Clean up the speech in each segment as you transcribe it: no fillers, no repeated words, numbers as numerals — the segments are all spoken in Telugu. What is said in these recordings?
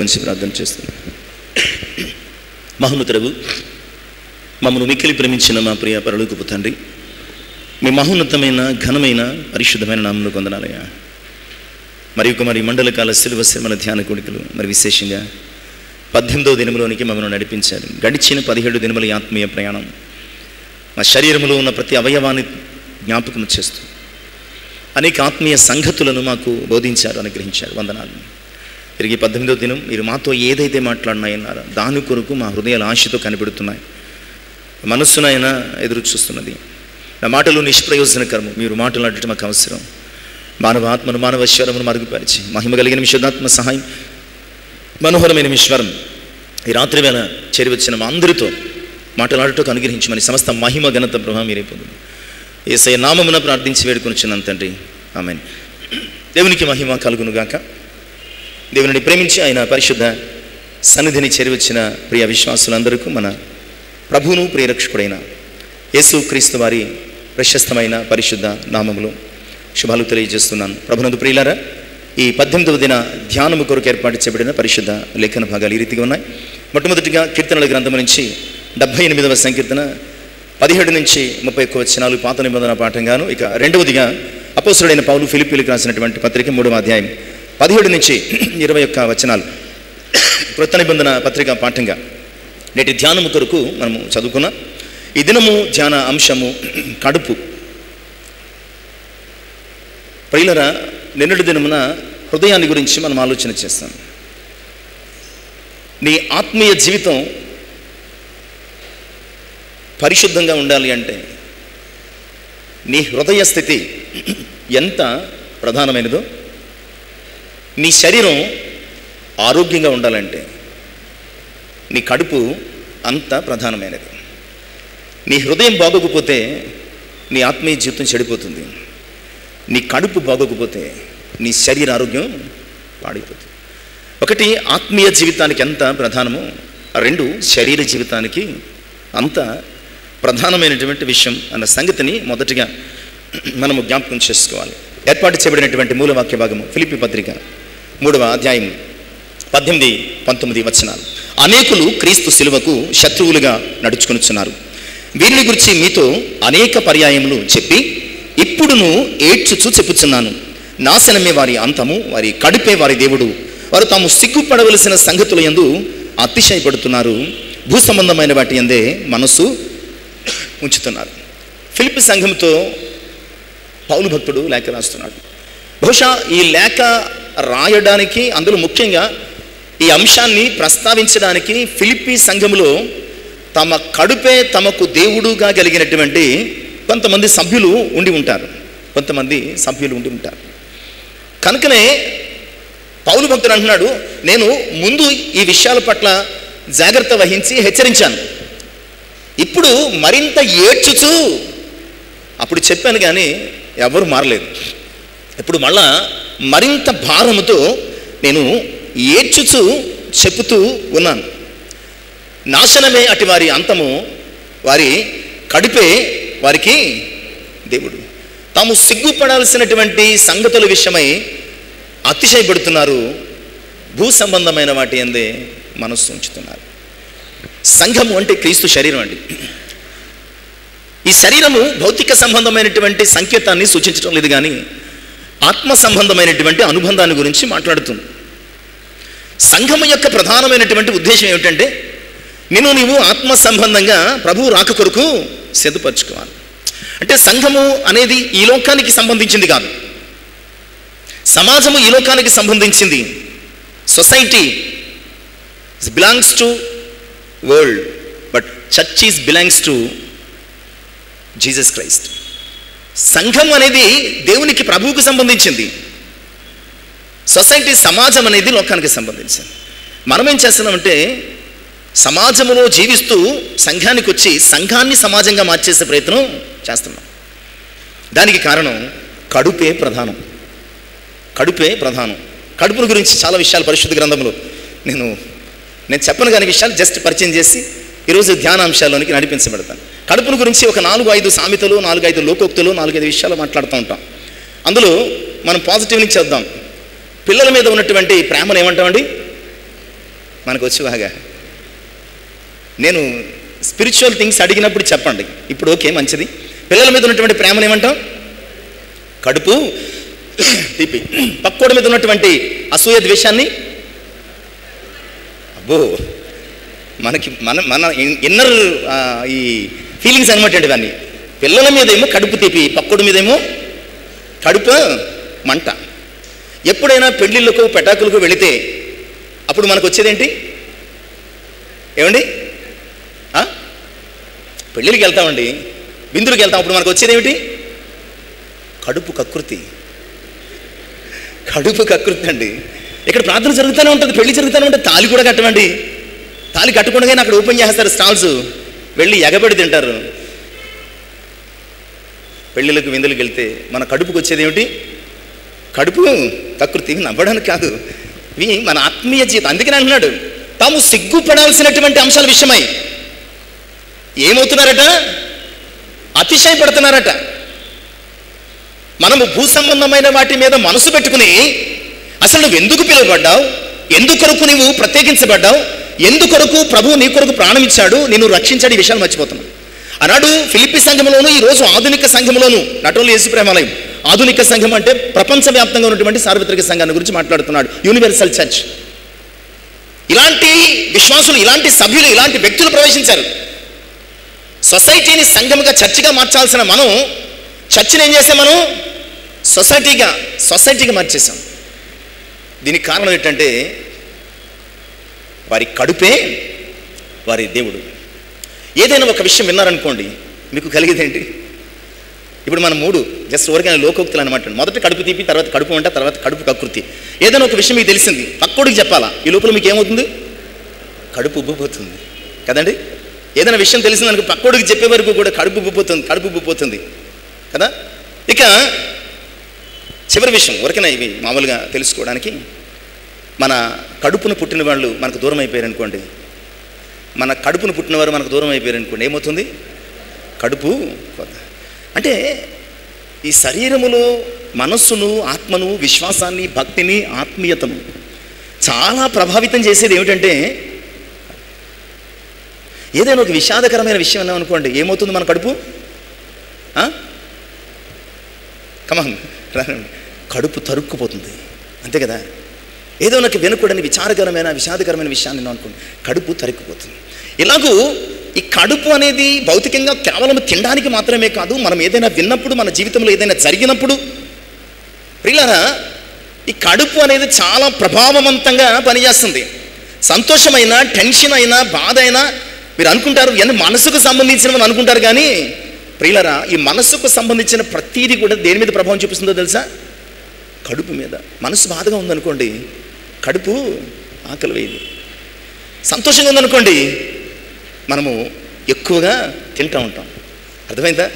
మోకరించి ప్రార్థన చేస్తున్నాను. మహోన్నతుడగు మమ్మల్ని మిక్కిలి ప్రేమించిన మా ప్రియ పరలోకపు తండ్రి, మీ మహోన్నతమైన ఘనమైన పరిశుద్ధమైన నామములో వందనాలయ్యా. మరి మండలకాల శిలువ శ్రమల ధ్యాన కోడికలు మరి విశేషంగా 18వ దినములోనికి మమ్మల్ని నడిపించారు. గడిచిన 17 దినముల ఆత్మీయ ప్రయాణం మా శరీరంలో ఉన్న ప్రతి అవయవాన్ని జ్ఞాపకం చేస్తూ అనేక ఆత్మీయ సంగతులను మాకు బోధించారు, అనుగ్రహించారు. వందనాలు. తిరిగి 18వ దినం మీరు మాతో ఏదైతే మాట్లాడినాయన్నారో దాని కొరకు మా హృదయాల ఆశతో కనిపెడుతున్నాయి. మనస్సునైనా ఎదురు చూస్తున్నది. నా మాటలు నిష్ప్రయోజనకరము. మీరు మాట్లాడటం మాకు అవసరం. మానవ ఆత్మను మానవ ఈశ్వరమును మరుగుపరిచి మహిమ కలిగిన విశుద్ధాత్మ సహాయం మనోహరమైన ఈశ్వరం ఈ రాత్రి వేళ చేరి వచ్చిన మా అందరితో మాట్లాడటకు అనుగ్రహించమని సమస్త మహిమ ఘనత ప్రభావం మీరే పొందు యేసయ్య నామమున ప్రార్థించి వేడుకొనిచున్నాను తండ్రి, ఆమేన్. దేవునికి మహిమ కలుగునుగాక. దేవుని ప్రేమించి ఆయన పరిశుద్ధ సన్నిధిని చేరి వచ్చిన ప్రియ విశ్వాసులందరికీ మన ప్రభువును ప్రియరక్షకుడైన యేసు క్రీస్తు వారి ప్రశస్తమైన పరిశుద్ధ నామములో శుభాలు తెలియజేస్తున్నాను. ప్రభునందు ప్రియులారా, ఈ 18వ దిన ధ్యానము కొరకు ఏర్పాటు చేయబడిన పరిశుద్ధ లేఖన భాగాలు ఈ రీతిగా ఉన్నాయి. మొట్టమొదటిగా కీర్తనల గ్రంథం నుంచి 78వ సంకీర్తన 17 నుంచి 31 వచనాలు పాత నిబంధన పాఠంగాను, ఇక రెండవదిగా అపోస్తలుడైన పౌలు ఫిలిప్పీలకు రాసినటువంటి పత్రిక 3వ అధ్యాయం 17 నుంచి 21 వచనాలు క్రొత్త నిబంధన పత్రిక పాఠంగా నేటి ధ్యానము కొరకు మనము చదువుకున్నాం. ఈ దినము ధ్యాన అంశము కడుపు. ప్రియులారా, నిన్నటి దినమున హృదయాన్ని గురించి మనం ఆలోచన చేస్తాం. నీ ఆత్మీయ జీవితం పరిశుద్ధంగా ఉండాలి అంటే నీ హృదయ స్థితి ఎంత ప్రధానమైనదో, నీ శరీరం ఆరోగ్యంగా ఉండాలంటే నీ కడుపు అంత ప్రధానమైనది. నీ హృదయం బాగోకపోతే నీ ఆత్మీయ జీవితం చెడిపోతుంది. నీ కడుపు బాగోకపోతే నీ శరీర ఆరోగ్యం పాడైపోతుంది. ఒకటి ఆత్మీయ జీవితానికి ఎంత ప్రధానమో, 2 శరీర జీవితానికి అంత ప్రధానమైనటువంటి విషయం అన్న సంగతిని మొదటిగా మనము జ్ఞాపకం చేసుకోవాలి. ఏర్పాటు చేయబడినటువంటి మూలవాక్య భాగము ఫిలిప్పీ పత్రిక 3వ అధ్యాయం 18-19 వచనాలు. అనేకులు క్రీస్తు శిలువకు శత్రువులుగా నడుచుకొనుచున్నారు. వీరిని గురించి మీతో అనేక పర్యాయములు చెప్పి ఇప్పుడును ఏడ్చుచు చెప్పుచున్నాను. నాశనమే వారి అంతము, వారి కడుపే వారి దేవుడు. వారు తాము సిగ్గుపడవలసిన సంగతుల యందు అతిశయపడుతున్నారు. భూ సంబంధమైన వాటి యందే మనస్సు ఉంచుతున్నారు. ఫిలిప్పీ సంఘంతో పౌలు భక్తుడు లేఖ రాస్తున్నాడు. బహుశా ఈ లేఖ రాయడానికి, అందులో ముఖ్యంగా ఈ అంశాన్ని ప్రస్తావించడానికి ఫిలిప్పీ సంఘములో తమ కడుపే తమకు దేవుడుగా కలిగినటువంటి కొంతమంది సభ్యులు ఉండి ఉంటారు. కనుకనే పౌలు భక్తుడు అంటున్నాడు, నేను ముందు ఈ విషయాల పట్ల జాగ్రత్త వహించి హెచ్చరించాను. ఇప్పుడు మరింత ఏడ్చుచు, అప్పుడు చెప్పాను కానీ ఎవరు మారలేదు. ఇప్పుడు మళ్ళా మరింత భారముతో నేను ఏడ్చుచు చెప్పుతూ ఉన్నాను. నాశనమే అటు వారి అంతము, వారి కడుపే వారికి దేవుడు. తాము సిగ్గుపడాల్సినటువంటి సంగతుల విషయమై అతిశయపడుతున్నారు. భూ సంబంధమైన వాటి యందే మనస్సు ఉంచుతున్నారు. సంఘము అంటే క్రీస్తు శరీరం అండి. ఈ శరీరము భౌతిక సంబంధమైనటువంటి సంకేతాన్ని సూచించడం లేదు, కానీ ఆత్మ సంబంధమైనటువంటి అనుబంధాన్ని గురించి మాట్లాడుతుంది. సంఘము యొక్క ప్రధానమైనటువంటి ఉద్దేశం ఏమిటంటే నీవు ఆత్మ సంబంధంగా ప్రభువు రాక కొరకు సిద్ధపరచుకోవాలి. అంటే సంఘము అనేది ఈ లోకానికి సంబంధించింది కాదు. సమాజము ఈ లోకానికి సంబంధించింది. Society belongs to world, but church is belongs to Jesus Christ. సంఘం అనేది దేవునికి, ప్రభువుకు సంబంధించింది. సొసైటీ, సమాజం అనేది లోకానికి సంబంధించింది. మనం ఏం చేస్తున్నామంటే సమాజంలో జీవిస్తూ సంఘానికి వచ్చి సంఘాన్ని సమాజంగా మార్చేసే ప్రయత్నం చేస్తున్నాం. దానికి కారణం కడుపే ప్రధానం. కడుపును గురించి చాలా విషయాలు పరిశుద్ధ గ్రంథంలో నేను చెప్పను కాని విషయాలు జస్ట్ పరిచయం చేసి ఈరోజు ధ్యానాంశాల్లోనికి నడిపించబడతాను. కడుపును గురించి ఒక 4-5 సామెతలు, 4-5 లోకోక్తులు, 4-5 విషయాలు మాట్లాడుతూ ఉంటాం. అందులో మనం పాజిటివ్ నుంచి చేద్దాం. పిల్లల మీద ఉన్నటువంటి ప్రేమను ఏమంటామండి? మనకు వచ్చి బాగా. నేను స్పిరిచువల్ థింగ్స్ అడిగినప్పుడు చెప్పండి. ఇప్పుడు ఓకే, మంచిది. పిల్లల మీద ఉన్నటువంటి ప్రేమను ఏమంటాం? కడుపు తీపి. పక్కోడి మీద ఉన్నటువంటి అసూయ ద్వేషాన్ని అబ్బో, మనకి మన ఇన్నర్ ఈ ఫీలింగ్స్ అనమాట అండి. ఇవన్నీ పిల్లల మీదేమో కడుపు తీపి, పక్కోడి మీదేమో కడుపు మంట. ఎప్పుడైనా పెళ్ళిళ్ళకు పెటాకులకు వెళితే అప్పుడు మనకు వచ్చేదేంటి? ఏమండి, పెళ్ళిళ్ళకి వెళ్తామండి, విందులకు వెళ్తాం. అప్పుడు మనకు వచ్చేదేమిటి? కడుపు కకృతి. కడుపు కకృతి అండి. ఇక్కడ ప్రార్థన జరుగుతూనే ఉంటుంది, పెళ్లి జరుగుతూనే ఉంటుంది. తాళి కూడా కట్టమండి. తాళి కట్టుకుండగానే అక్కడ ఓపెన్ చేస్తారు స్టాల్స్, వెళ్ళి ఎగబడి తింటారు. పెళ్ళిళ్ళకు విందులకు వెళ్తే మన కడుపుకు వచ్చేది ఏమిటి? కడుపు కకృతి. నవ్వడానికి కాదు, ఇవి మన ఆత్మీయ జీవితం. అందుకని అంటున్నాడు, తాము సిగ్గుపడాల్సినటువంటి అంశాల విషయమై ఏమవుతున్నారట? అతిశయపడుతున్నారట. మనము భూ సంబంధమైన వాటి మీద మనసు పెట్టుకుని అసలు నువ్వు ఎందుకు పిలువబడ్డావు, ఎందుకొరకు నువ్వు ప్రత్యేకించబడ్డావు, ఎందుకొరకు ప్రభువు నీ కొరకు ప్రాణం ఇచ్చాడు, నిన్ను రక్షించాడు, ఈ విషయాలు మర్చిపోతున్నావు. ఆనాడు ఫిలిప్పి సంఘంలోను, ఈరోజు ఆధునిక సంఘంలోను, నాట్ ఓన్లీ యేసు ప్రేమాలయం, ఆధునిక సంఘం అంటే ప్రపంచవ్యాప్తంగా ఉన్నటువంటి సార్వత్రిక సంఘాన్ని గురించి మాట్లాడుతున్నాడు. Universal church. ఇలాంటి విశ్వాసులు, ఇలాంటి సభ్యులు, ఇలాంటి వ్యక్తులు ప్రవేశించారు. సొసైటీని సంఘముగా చర్చిగా మార్చాల్సిన మనం చర్చిని ఏం చేసాం? మనం సొసైటీగా మార్చేసాం. దీనికి కారణం ఏంటంటే వారి కడుపే వారి దేవుడు. ఏదైనా ఒక విషయం విన్నారనుకోండి, మీకు కలిగేదేంటి? ఇప్పుడు మనం 3 జస్ట్ ఊరికైనా లోకోక్తులు అనమాట. మొదట కడుపు తీపి, తర్వాత కడుపు వంట, తర్వాత కడుపు కకృతి. ఏదైనా ఒక విషయం మీకు తెలిసింది, పక్కోడికి చెప్పాలా, ఈ లోపల మీకు ఏమవుతుంది? కడుపు ఉబ్బిపోతుంది కదండి. ఏదైనా విషయం తెలిసిందనుకో, పక్కోడికి చెప్పే వరకు కూడా కడుపు ఉబ్బిపోతుంది కదా. ఇక చివరి విషయం, ఊరికైనా ఇవి మామూలుగా తెలుసుకోవడానికి, మన కడుపును పుట్టిన వాళ్ళు మనకు దూరం అయిపోయారు అనుకోండి, మన కడుపును పుట్టినవారు మనకు దూరం అయిపోయారు అనుకోండి, ఏమవుతుంది? కడుపు అంటే ఈ శరీరములో మనస్సును, ఆత్మను, విశ్వాసాన్ని, భక్తిని, ఆత్మీయతను చాలా ప్రభావితం చేసేది ఏమిటంటే, ఏదైనా ఒక విషాదకరమైన విషయం అన్నాం అనుకోండి, ఏమవుతుంది? మన కడుపు కడుపు తరుక్కుపోతుంది, అంతే కదా. ఏదో నాకు వినకూడని విషాదకరమైన విషయాన్ని అనుకోండి, కడుపు తరుక్కుపోతుంది. ఇలాగూ ఈ కడుపు అనేది భౌతికంగా కేవలం తినడానికి మాత్రమే కాదు, మనం ఏదైనా విన్నప్పుడు, మన జీవితంలో ఏదైనా జరిగినప్పుడు, ప్రియులారా, ఈ కడుపు అనేది చాలా ప్రభావవంతంగా పనిచేస్తుంది. సంతోషమైన, టెన్షన్ అయినా, బాధ అయినా మీరు అనుకుంటారు ఇవన్నీ మనసుకు సంబంధించినవి అనుకుంటారు. కానీ ప్రియులారా, ఈ మనసుకు సంబంధించిన ప్రతీది కూడా దేని మీద ప్రభావం చూపిస్తుందో తెలుసా? కడుపు మీద. మనసు బాధగా ఉందనుకోండి, కడుపు ఆకలి వేయదు. సంతోషంగా ఉందనుకోండి, మనము ఎక్కువగా తింటూ ఉంటాం. అర్థమైందా?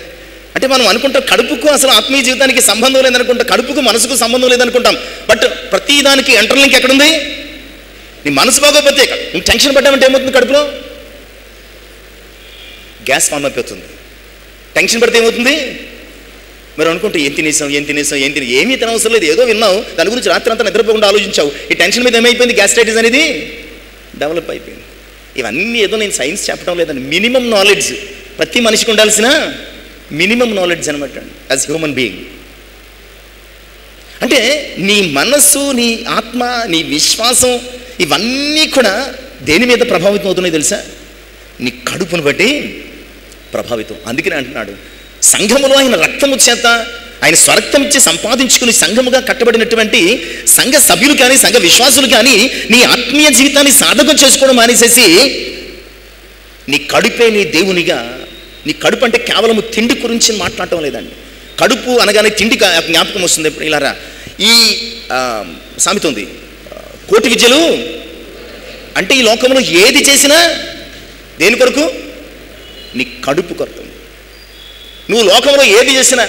అంటే మనం అనుకుంటాం కడుపుకు అసలు ఆత్మీయ జీవితానికి సంబంధం లేదనుకుంటాం, కడుపుకు మనసుకు సంబంధం లేదనుకుంటాం. బట్ ప్రతిదానికి ఇంటర్లింక్ ఎక్కడుంది? నీ మనసు బాగోపోతే, నువ్వు టెన్షన్ పడ్డామంటే ఏమవుతుంది? కడుపులో గ్యాస్ ఫామ్ అయిపోతుంది. టెన్షన్ పడితే ఏమవుతుంది? మరి అనుకుంటే ఏం తినేసాం ఏమీ తినవసరం లేదు, ఏదో విన్నావు, దాని గురించి రాత్రి అంతా నిద్రపోకుండా ఆలోచించావు. ఈ టెన్షన్ మీద ఏమైపోయింది? గ్యాస్ట్రైటిస్ అనేది డెవలప్ అయిపోయింది. ఇవన్నీ ఏదో నేను సైన్స్ చెప్పడం లేదండి, మినిమం నాలెడ్జ్ ప్రతి మనిషికి ఉండాల్సిన మినిమం నాలెడ్జ్ అనమాట యాజ్ హ్యూమన్ బీయింగ్. అంటే నీ మనస్సు, నీ ఆత్మ, నీ విశ్వాసం ఇవన్నీ కూడా దేని మీద ప్రభావితం అవుతున్నాయి తెలుసా? నీ కడుపును బట్టి ప్రభావితం. అందుకని అంటున్నాడు, సంఘములో ఆయన రక్తము చేత, ఆయన స్వరక్తం ఇచ్చి సంపాదించుకుని సంఘముగా కట్టబడినటువంటి సంఘ సభ్యులు కానీ, సంఘ విశ్వాసులు కానీ నీ ఆత్మీయ జీవితాన్ని సాధకం చేసుకోవడం మానేసేసి నీ కడుపే నీ దేవునిగా. నీ కడుపు అంటే కేవలం తిండి గురించి మాట్లాడటం లేదండి. కడుపు అనగానే తిండి జ్ఞాపకం వస్తుంది. ఎప్పుడు ఇలారా ఈ సామెత ఉంది, కోటి విద్యలు అంటే ఈ లోకంలో ఏది చేసినా దేని కొరకు? నీ కడుపు కొరకు. నువ్వు లోకంలో ఏది చేసినా,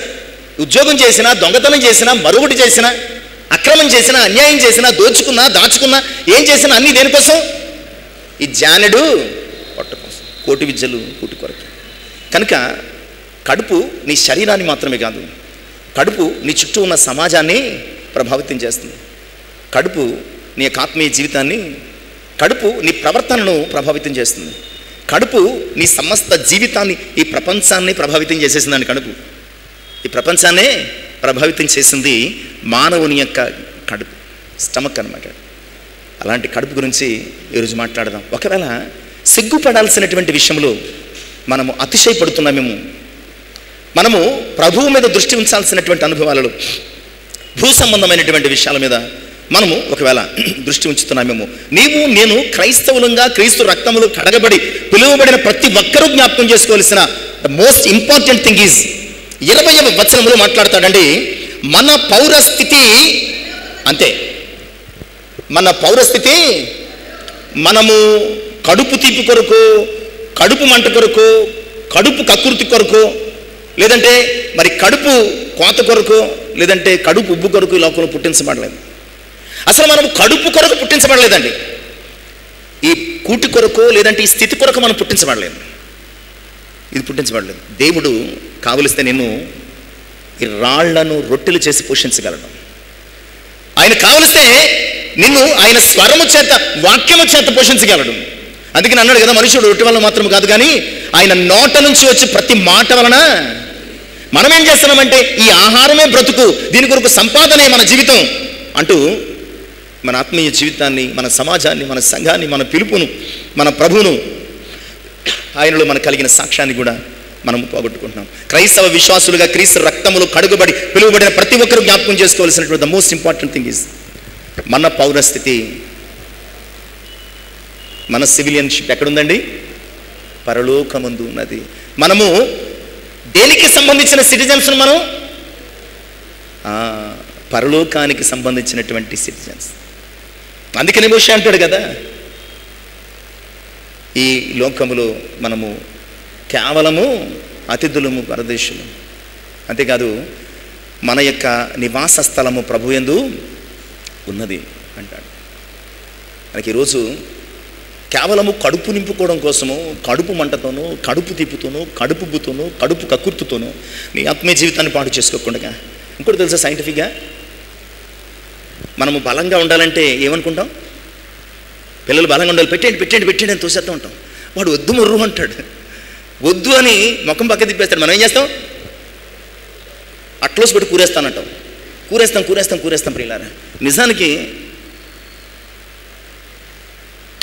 ఉద్యోగం చేసినా, దొంగతనం చేసినా, మరొకటి చేసినా, అక్రమం చేసినా, అన్యాయం చేసినా, దోచుకున్నా, దాచుకున్నా, ఏం చేసినా అన్నీ దేనికోసం? ఈ జానెడు పొట్ట కోసం, కోటి విద్యలు కూటి కొరకు. కనుక కడుపు నీ శరీరాన్ని మాత్రమే కాదు, కడుపు నీ చుట్టూ ఉన్న సమాజాన్ని ప్రభావితం చేస్తుంది. కడుపు నీ యొక్క ఆత్మీయ జీవితాన్ని కడుపు నీ ప్రవర్తనను ప్రభావితం చేస్తుంది. కడుపు నీ సమస్త జీవితాన్ని, ఈ ప్రపంచాన్ని ప్రభావితం చేసేసిందండి. కడుపు ఈ ప్రపంచాన్నే ప్రభావితం చేసింది మానవుని యొక్క కడుపు, స్టమక్ అన్నమాట. అలాంటి కడుపు గురించి ఈరోజు మాట్లాడదాం. ఒకవేళ సిగ్గుపడాల్సినటువంటి విషయంలో మనము అతిశయపడుతున్నామేమో, మనము ప్రభువు మీద దృష్టి ఉంచాల్సినటువంటి అనుభవాలలో, భూ సంబంధమైనటువంటి విషయాల మీద మనము ఒకవేళ దృష్టి ఉంచుతున్నామేమో. నీవు నేను క్రైస్తవులంగా క్రీస్తు రక్తములు కడగబడి పిలువబడిన ప్రతి ఒక్కరూ జ్ఞాపకం చేసుకోవాల్సిన the most important thing is 20వ వచనంలో మాట్లాడతాడండి, మన పౌరస్థితి అంతే. మన పౌరస్థితి మనము కడుపు తీపి కొరకు, కడుపు మంట కొరకు, కడుపు కకృతి కొరకు, లేదంటే మరి కడుపు కోత కొరకు, లేదంటే కడుపు ఉబ్బు కొరకు ఈ లోకంలో పుట్టించబడలేదు. అసలు మనం కడుపు కొరకు పుట్టించబడలేదండి. ఈ కూటి కొరకు లేదంటే ఈ స్థితి కొరకు మనం పుట్టించబడలేదు. ఇది పుట్టించబడలేదు. దేవుడు కావలిస్తే నిన్ను ఈ రాళ్లను రొట్టెలు చేసి పోషించగలడు. ఆయన కావలిస్తే నిన్ను ఆయన స్వరము చేత, వాక్యము చేత పోషించగలడు. అందుకని అన్నాడు కదా, మనుషుడు రొట్టె వల్ల మాత్రం కాదు కానీ ఆయన నోట నుంచి వచ్చి ప్రతి మాట వలన. మనం ఏం చేస్తున్నామంటే ఈ ఆహారమే బ్రతుకు, దీని కొరకు సంపాదనే మన జీవితం అంటూ మన ఆత్మీయ జీవితాన్ని, మన సమాజాన్ని, మన సంఘాన్ని, మన పిలుపును, మన ప్రభువును, ఆయనలో మనకు కలిగిన సాక్ష్యాన్ని కూడా మనం పోగొట్టుకుంటున్నాం. క్రైస్తవ విశ్వాసులుగా క్రీస్తు రక్తములు కడుగుబడి పిలువబడిన ప్రతి ఒక్కరూ జ్ఞాపకం చేసుకోవాల్సినటువంటి the most important thing is మన పౌరస్థితి. మన సివిలియన్షిప్ ఎక్కడుందండి? పరలోకమందు ఉన్నది. మనము దేనికి సంబంధించిన సిటిజన్స్? మనం పరలోకానికి సంబంధించినటువంటి సిటిజన్స్. అందుకనే మోషే అంటాడు కదా, ఈ లోకములో మనము కేవలము అతిథులము, పరదేశులు. అంతేకాదు మన యొక్క నివాస స్థలము ప్రభుయందు ఉన్నది అంటాడు. మనకి ఈరోజు కేవలము కడుపు నింపుకోవడం కోసము, కడుపు మంటతోనూ, కడుపు తిప్పుతోనూ, కడుపు బుతోనూ, కడుపు కక్కుర్తుతోనూ నీ ఆత్మీయ జీవితాన్ని పాటు చేసుకోకుండా. ఇంకోటి తెలుసా, సైంటిఫిక్గా మనము బలంగా ఉండాలంటే ఏమనుకుంటాం? పిల్లలు బలంగా ఉండాలి, పెట్టండి పెట్టండి పెట్టండి అని తోసేస్తూ ఉంటాం. వాడు వద్దు మొర్రు అంటాడు. వద్దు అని ముఖం పక్క తిప్పేస్తాడు. మనం ఏం చేస్తాం? అట్లోసి పెట్టి కూరేస్తానంటాం. కూరేస్తాం కూరేస్తాం కూరేస్తాం ప్రియులారా. నిజానికి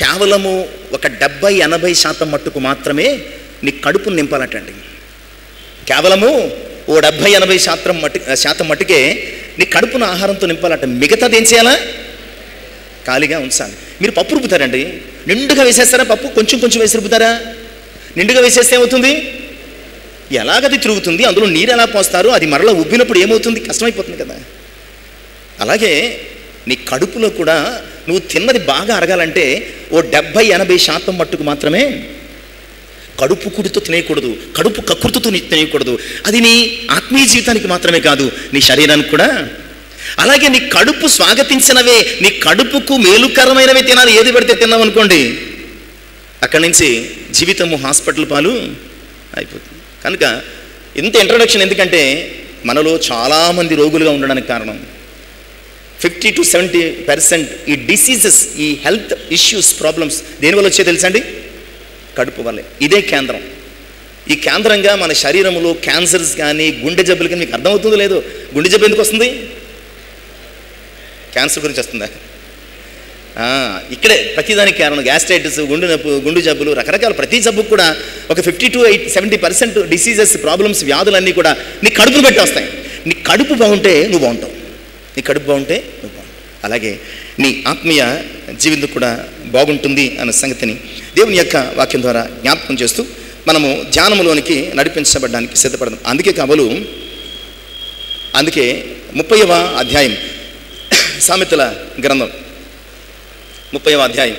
కేవలము ఒక 70-80% మట్టుకు మాత్రమే నీ కడుపును నింపాలటండి. కేవలము ఓ 70-80% మట్టుకే నీ కడుపును ఆహారంతో నింపాలట. మిగతాది ఏం చేయాలా? ఖాళీగా ఉంచాలి. మీరు పప్పు రుబ్బుతారండి, నిండుగా వేసేస్తారా? పప్పు కొంచెం కొంచెం వేసి రుబ్బుతారా? నిండుగా వేసేస్తే ఏమవుతుంది? ఎలాగది తిరుగుతుంది, అందులో నీరు ఎలా పోస్తారు, అది మరలా ఉబ్బినప్పుడు ఏమవుతుంది? కష్టమైపోతుంది కదా. అలాగే నీ కడుపులో కూడా నువ్వు తిన్నది బాగా అరగాలంటే ఓ 70-80% మట్టుకు మాత్రమే కడుపు కుడితో తినేయకూడదు, కడుపు కకృతితో తినేయకూడదు. అది నీ ఆత్మీయ జీవితానికి మాత్రమే కాదు, నీ శరీరానికి కూడా. అలాగే నీ కడుపు స్వాగతించినవే, నీ కడుపుకు మేలుకరమైనవే తినాలి. ఏది పెడితే తిన్నావు అనుకోండి, అక్కడి నుంచి జీవితము హాస్పిటల్ పాలు అయిపోతుంది. కనుక ఇంత ఇంట్రడక్షన్ ఎందుకంటే మనలో చాలామంది రోగులుగా ఉండడానికి కారణం 50 to 70% ఈ డిసీజెస్, ఈ హెల్త్ ఇష్యూస్, ప్రాబ్లమ్స్ దేనివల్ల వచ్చే తెలుసండి? కడుపు వల్లే. ఇదే కేంద్రం. ఈ కేంద్రంగా మన శరీరంలో క్యాన్సర్స్ కానీ, గుండె జబ్బులు కానీ, మీకు అర్థమవుతుందో లేదో, గుండె జబ్బు ఎందుకు వస్తుంది? క్యాన్సర్ గురించి వస్తుందా? ఇక్కడే ప్రతిదానికి కారణం గ్యాస్ట్రైటిస్, గుండె నొప్పి, గుండె జబ్బులు, రకరకాల ప్రతి జబ్బుకు కూడా ఒక 50 to 70% డిసీజెస్, ప్రాబ్లమ్స్, వ్యాధులన్నీ కూడా నీ కడుపును బట్టి వస్తాయి. నీ కడుపు బాగుంటే నువ్వు బాగుంటావు, నీ కడుపు బాగుంటే నువ్వు బాగుంటావు. అలాగే నీ ఆత్మీయ జీవితం కూడా బాగుంటుంది అన్న సంగతిని దేవుని యొక్క వాక్యం ద్వారా జ్ఞాపకం చేస్తూ మనము ధ్యానంలోనికి నడిపించబడడానికి సిద్ధపడదాం. అందుకే 30వ అధ్యాయం సామెతల గ్రంథం 30వ అధ్యాయం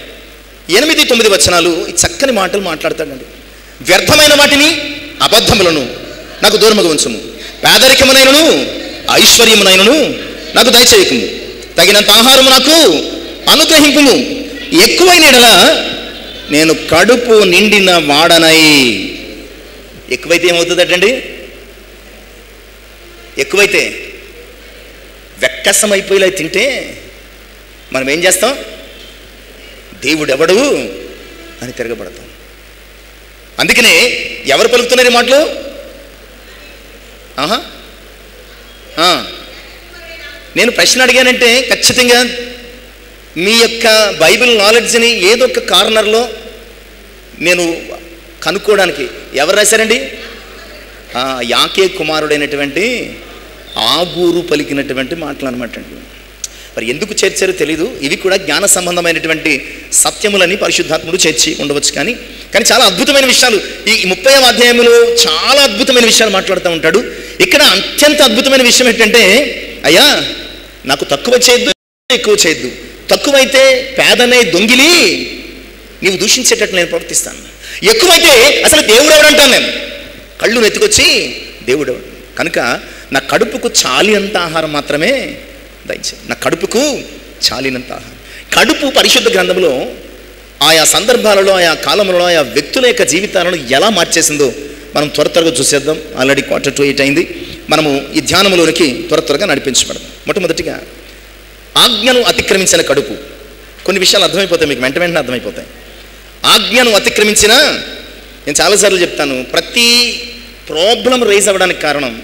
8-9 వచనాలు ఈ చక్కని మాటలు మాట్లాడతాడండి. వ్యర్థమైన వాటిని, అబద్ధములను నాకు దూరముగా ఉంచుము, పేదరికమునైనను ఐశ్వర్యమునైనను నాకు దయచేయకుము, తగినంత ఆహారము నాకు అనుగ్రహింపుము, ఎక్కువైన ఎడల నేను కడుపు నిండిన వాడనై. ఎక్కువైతే ఏమవుతుందటండి? ఎక్కువైతే వెక్కసమైపోయేలా తింటే మనం ఏం చేస్తాం? దేవుడెవడు అని తిరగబడతాం. అందుకనే ఎవరు పలుకుతున్నారు ఈ మాటలు? నేను ప్రశ్న అడిగానంటే ఖచ్చితంగా మీ యొక్క బైబిల్ నాలెడ్జ్ని ఏదో ఒక కార్నర్లో నేను కనుక్కోవడానికి ఎవరు రాశారండి? యాకే కుమారుడైనటువంటి ఆగూరు పలికినటువంటి మాటలు అనమాట అండి. మరి ఎందుకు చేర్చారో తెలీదు. ఇవి కూడా జ్ఞాన సంబంధమైనటువంటి సత్యములని పరిశుద్ధాత్ముడు చేర్చి ఉండవచ్చు. కానీ చాలా అద్భుతమైన విషయాలు ఈ 30వ అధ్యాయంలో చాలా అద్భుతమైన విషయాలు మాట్లాడుతూ ఉంటాడు. ఇక్కడ అత్యంత అద్భుతమైన విషయం ఏంటంటే, అయ్యా నాకు తక్కువ చేయొద్దు, ఎక్కువ చేయొద్దు. తక్కువైతే పేదనే దొంగిలి నీవు దూషించేటట్టు నేను ప్రవర్తిస్తాను. ఎక్కువైతే అసలు దేవుడు ఎవడంటాను నేను, కళ్ళు నెత్తుకొచ్చి దేవుడు ఎవడు. కనుక నా కడుపుకు చాలినంత ఆహారం మాత్రమే దయచేయి. నా కడుపుకు చాలినంత ఆహారం. కడుపు పరిశుద్ధ గ్రంథంలో ఆయా సందర్భాలలో, ఆయా కాలంలో, ఆయా వ్యక్తుల యొక్క జీవితాలను ఎలా మార్చేసిందో మనం త్వరగా చూసేద్దాం. ఆల్రెడీ 7:45 అయింది. మనము ఈ ధ్యానంలోనికి త్వరగా నడిపించబడదాం. మొట్టమొదటిగా ఆజ్ఞను అతిక్రమించిన కడుపు. కొన్ని విషయాలు అర్థమైపోతాయి మీకు, వెంటనే అర్థమైపోతాయి. ఆజ్ఞను అతిక్రమించిన, నేను చాలాసార్లు చెప్తాను, ప్రతి ప్రాబ్లం రైజ్ అవ్వడానికి కారణం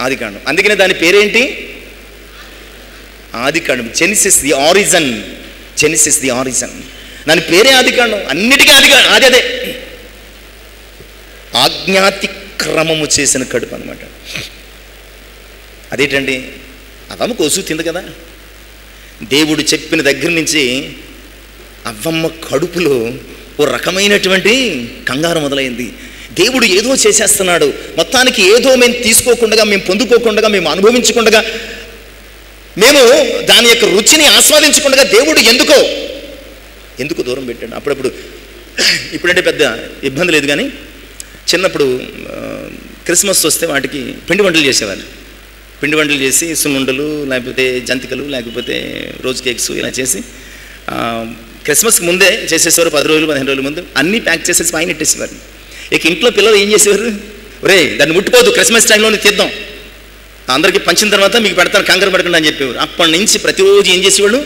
ఆదికాండం. అందుకనే దాని పేరేంటి? ఆదికాండం. Genesis the origin. Genesis the origin. దాని పేరే ఆదికాండం. అన్నిటికీ అదే ఆజ్ఞాతిక్రమము చేసిన కడుపు అనమాట. అదేంటండి? అవ్వమ్మ కోసు తింది కదా. దేవుడు చెప్పిన దగ్గర నుంచి అవ్వమ్మ కడుపులో ఓ రకమైనటువంటి కంగారు మొదలైంది. దేవుడు ఏదో చేసేస్తున్నాడు, మొత్తానికి ఏదో మేము తీసుకోకుండా, మేము పొందుకోకుండా, మేము అనుభవించకుండా, మేము దాని యొక్క రుచిని ఆస్వాదించకుండా దేవుడు ఎందుకు దూరం పెట్టాడు? అప్పుడప్పుడు, ఇప్పుడంటే పెద్ద ఇబ్బంది లేదు, కానీ చిన్నప్పుడు క్రిస్మస్ వస్తే వాటికి పిండి వంటలు చేసేవాళ్ళు. పిండి వంటలు చేసి సున్నుండలు, లేకపోతే జంతికలు, లేకపోతే రోజ్ కేక్స్ ఇలా చేసి క్రిస్మస్కి ముందే చేసేసేవారు. 10 రోజులు 15 రోజుల ముందు అన్నీ ప్యాక్ చేసేసి పైన పెట్టేసేవారు. ఇక ఇంట్లో పిల్లలు ఏం చేసేవారు? ఒరే దాన్ని ముట్టుకోవద్దు, క్రిస్మస్ టైంలోనే తీద్దాం, అందరికీ పంచిన తర్వాత మీకు పెడతాను, కంగారు పడకుండా అని చెప్పేవారు. అప్పటి నుంచి ప్రతిరోజు ఏం చేసేవాళ్ళు?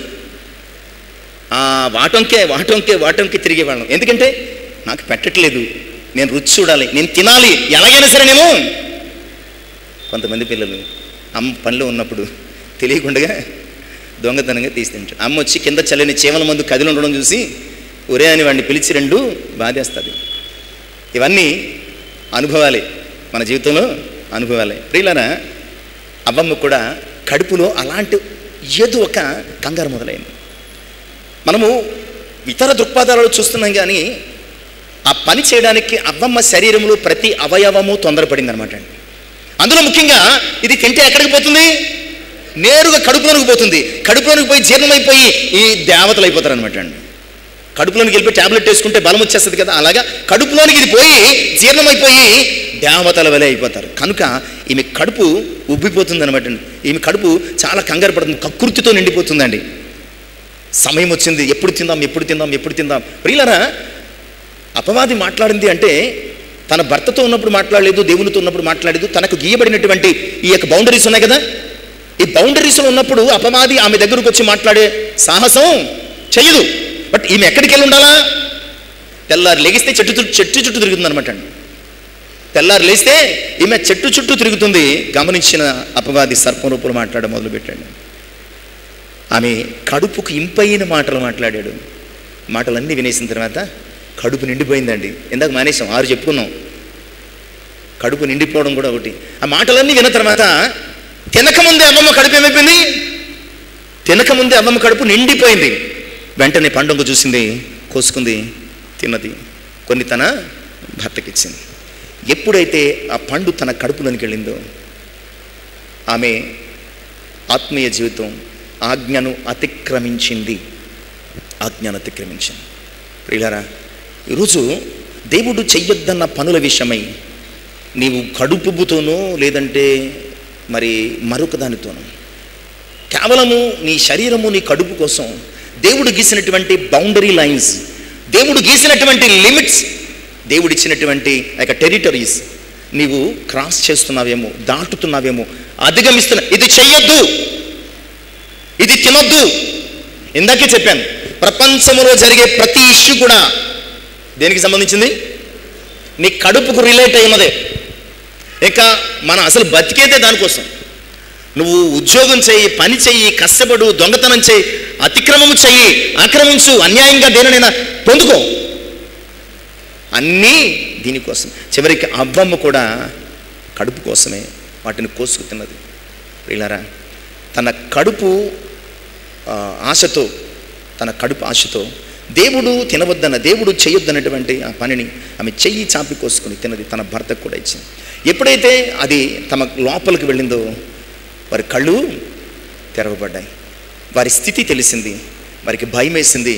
వాటంకే తిరిగేవాళ్ళం. ఎందుకంటే నాకు పెట్టట్లేదు, నేను రుచి చూడాలి, నేను తినాలి, ఎలాగైనా సరే నేను. కొంతమంది పిల్లలు అమ్మ పనిలో ఉన్నప్పుడు తెలియకుండా దొంగతనంగా తీసి తింటాడు. అమ్మ వచ్చి కింద చల్లని చీమల మందు కదిలి ఉండడం చూసి ఒరే అని వాడిని పిలిచి 2 బాధేస్తుంది. ఇవన్నీ అనుభవాలే, మన జీవితంలో అనుభవాలే. ప్రియులారా, అవ్వమ్మ కూడా కడుపులో అలాంటి ఏదో ఒక కంగారు మొదలైంది. మనము ఇతర దృక్పథాలలో చూస్తున్నాం, కానీ ఆ పని చేయడానికి అవ్వమ్మ శరీరంలో ప్రతి అవయవము తొందరపడింది అనమాట అండి. అందులో ముఖ్యంగా ఇది తింటే ఎక్కడికి పోతుంది? నేరుగా కడుపులోనికి పోతుంది. కడుపులోనికి పోయి జీర్ణమైపోయి ఈ దేవతలు అయిపోతారు అనమాట అండి. కడుపులోనికి వెళ్ళిపోయి ట్యాబ్లెట్ వేసుకుంటే బలం వచ్చేస్తుంది కదా, అలాగా కడుపులోనికి ఇది పోయి జీర్ణమైపోయి దేవతల వలె అయిపోతారు. కనుక ఈమె కడుపు ఉబ్బిపోతుంది అనమాట అండి. ఈమె కడుపు చాలా కంగారు పడుతుంది, కకృతితో నిండిపోతుందండి. సమయం వచ్చింది, ఎప్పుడు తిందాం. ప్రియులారా, అపవాది మాట్లాడింది అంటే తన భర్తతో ఉన్నప్పుడు మాట్లాడలేదు, దేవునితో ఉన్నప్పుడు మాట్లాడలేదు. తనకు గీయబడినటువంటి ఈ యొక్క బౌండరీస్ ఉన్నాయి కదా, ఈ బౌండరీస్లో ఉన్నప్పుడు అపవాది ఆమె దగ్గరకు వచ్చి మాట్లాడే సాహసం చెయ్యదు. బట్ ఈమె ఎక్కడికి వెళ్ళి ఉండాలా? తెల్లారు లెగిస్తే చెట్టు చుట్టూ తిరుగుతుంది అనమాట అండి. తెల్లారు లేస్తే ఈమె చెట్టు చుట్టూ తిరుగుతుంది. గమనించిన అపవాది సర్పం రూపంలో మాట్లాడడం మొదలుపెట్టాడు. ఆమె కడుపుకు ఇంపైన మాటలు మాట్లాడాడు. మాటలన్నీ వినేసిన తర్వాత కడుపు నిండిపోయిందండి. ఇందాక మానేసాం, 6 చెప్పుకున్నాం. కడుపు నిండిపోవడం కూడా ఒకటి. ఆ మాటలన్నీ విన్న తర్వాత తినకముందే అమ్మమ్మ కడుపు ఏమైపోయింది? తినకముందే అమ్మమ్మ కడుపు నిండిపోయింది. వెంటనే పండుగ చూసింది, కోసుకుంది, తిన్నది, కొన్ని తన భర్తకిచ్చింది. ఎప్పుడైతే ఆ పండు తన కడుపులోనికి వెళ్ళిందో ఆమె ఆత్మీయ జీవితం ఆజ్ఞను అతిక్రమించింది. ప్రియులారా, ఈరోజు దేవుడు చెయ్యొద్దన్న పనుల విషయమై నీవు కడుపుతోనో లేదంటే మరి మరొక దానితోనో కేవలము నీ శరీరము, నీ కడుపు కోసం దేవుడు గీసినటువంటి బౌండరీ లైన్స్, దేవుడు గీసినటువంటి లిమిట్స్, దేవుడిచ్చినటువంటి టెరిటరీస్ నీవు క్రాస్ చేస్తున్నావేమో, దాటుతున్నావేమో, అధిగమిస్తున్నా. ఇది చెయ్యొద్దు, ఇది తినొద్దు. ఇందాకే చెప్పాను, ప్రపంచంలో జరిగే ప్రతి ఇష్యూ కూడా దేనికి సంబంధించింది? నీ కడుపుకు రిలేట్ అయి ఉన్నదే. ఇక మనం అసలు బతికేదే దానికోసం. నువ్వు ఉద్యోగం చెయ్యి, పని చెయ్యి, కష్టపడు, దొంగతనం చెయ్యి, అతిక్రమము చెయ్యి, ఆక్రమించు, అన్యాయంగా దేనినైనా పొందుకో, అన్నీ దీనికోసం. చివరికి అవ్వమ్మ కూడా కడుపు కోసమే వాటిని కోసుకు తిన్నది. ప్రియులారా, తన కడుపు ఆశతో, తన కడుపు ఆశతో దేవుడు తినవద్దన్న, దేవుడు చేయొద్దన్నటువంటి ఆ పనిని ఆమె చెయ్యి చాపి కోసుకొని తిన్నది. తన భర్తకు కూడా ఇచ్చింది. ఎప్పుడైతే అది తమ లోపలికి వెళ్ళిందో వారి కళ్ళు తెరవబడ్డాయి. వారి స్థితి తెలిసింది. వారికి భయం వేసింది.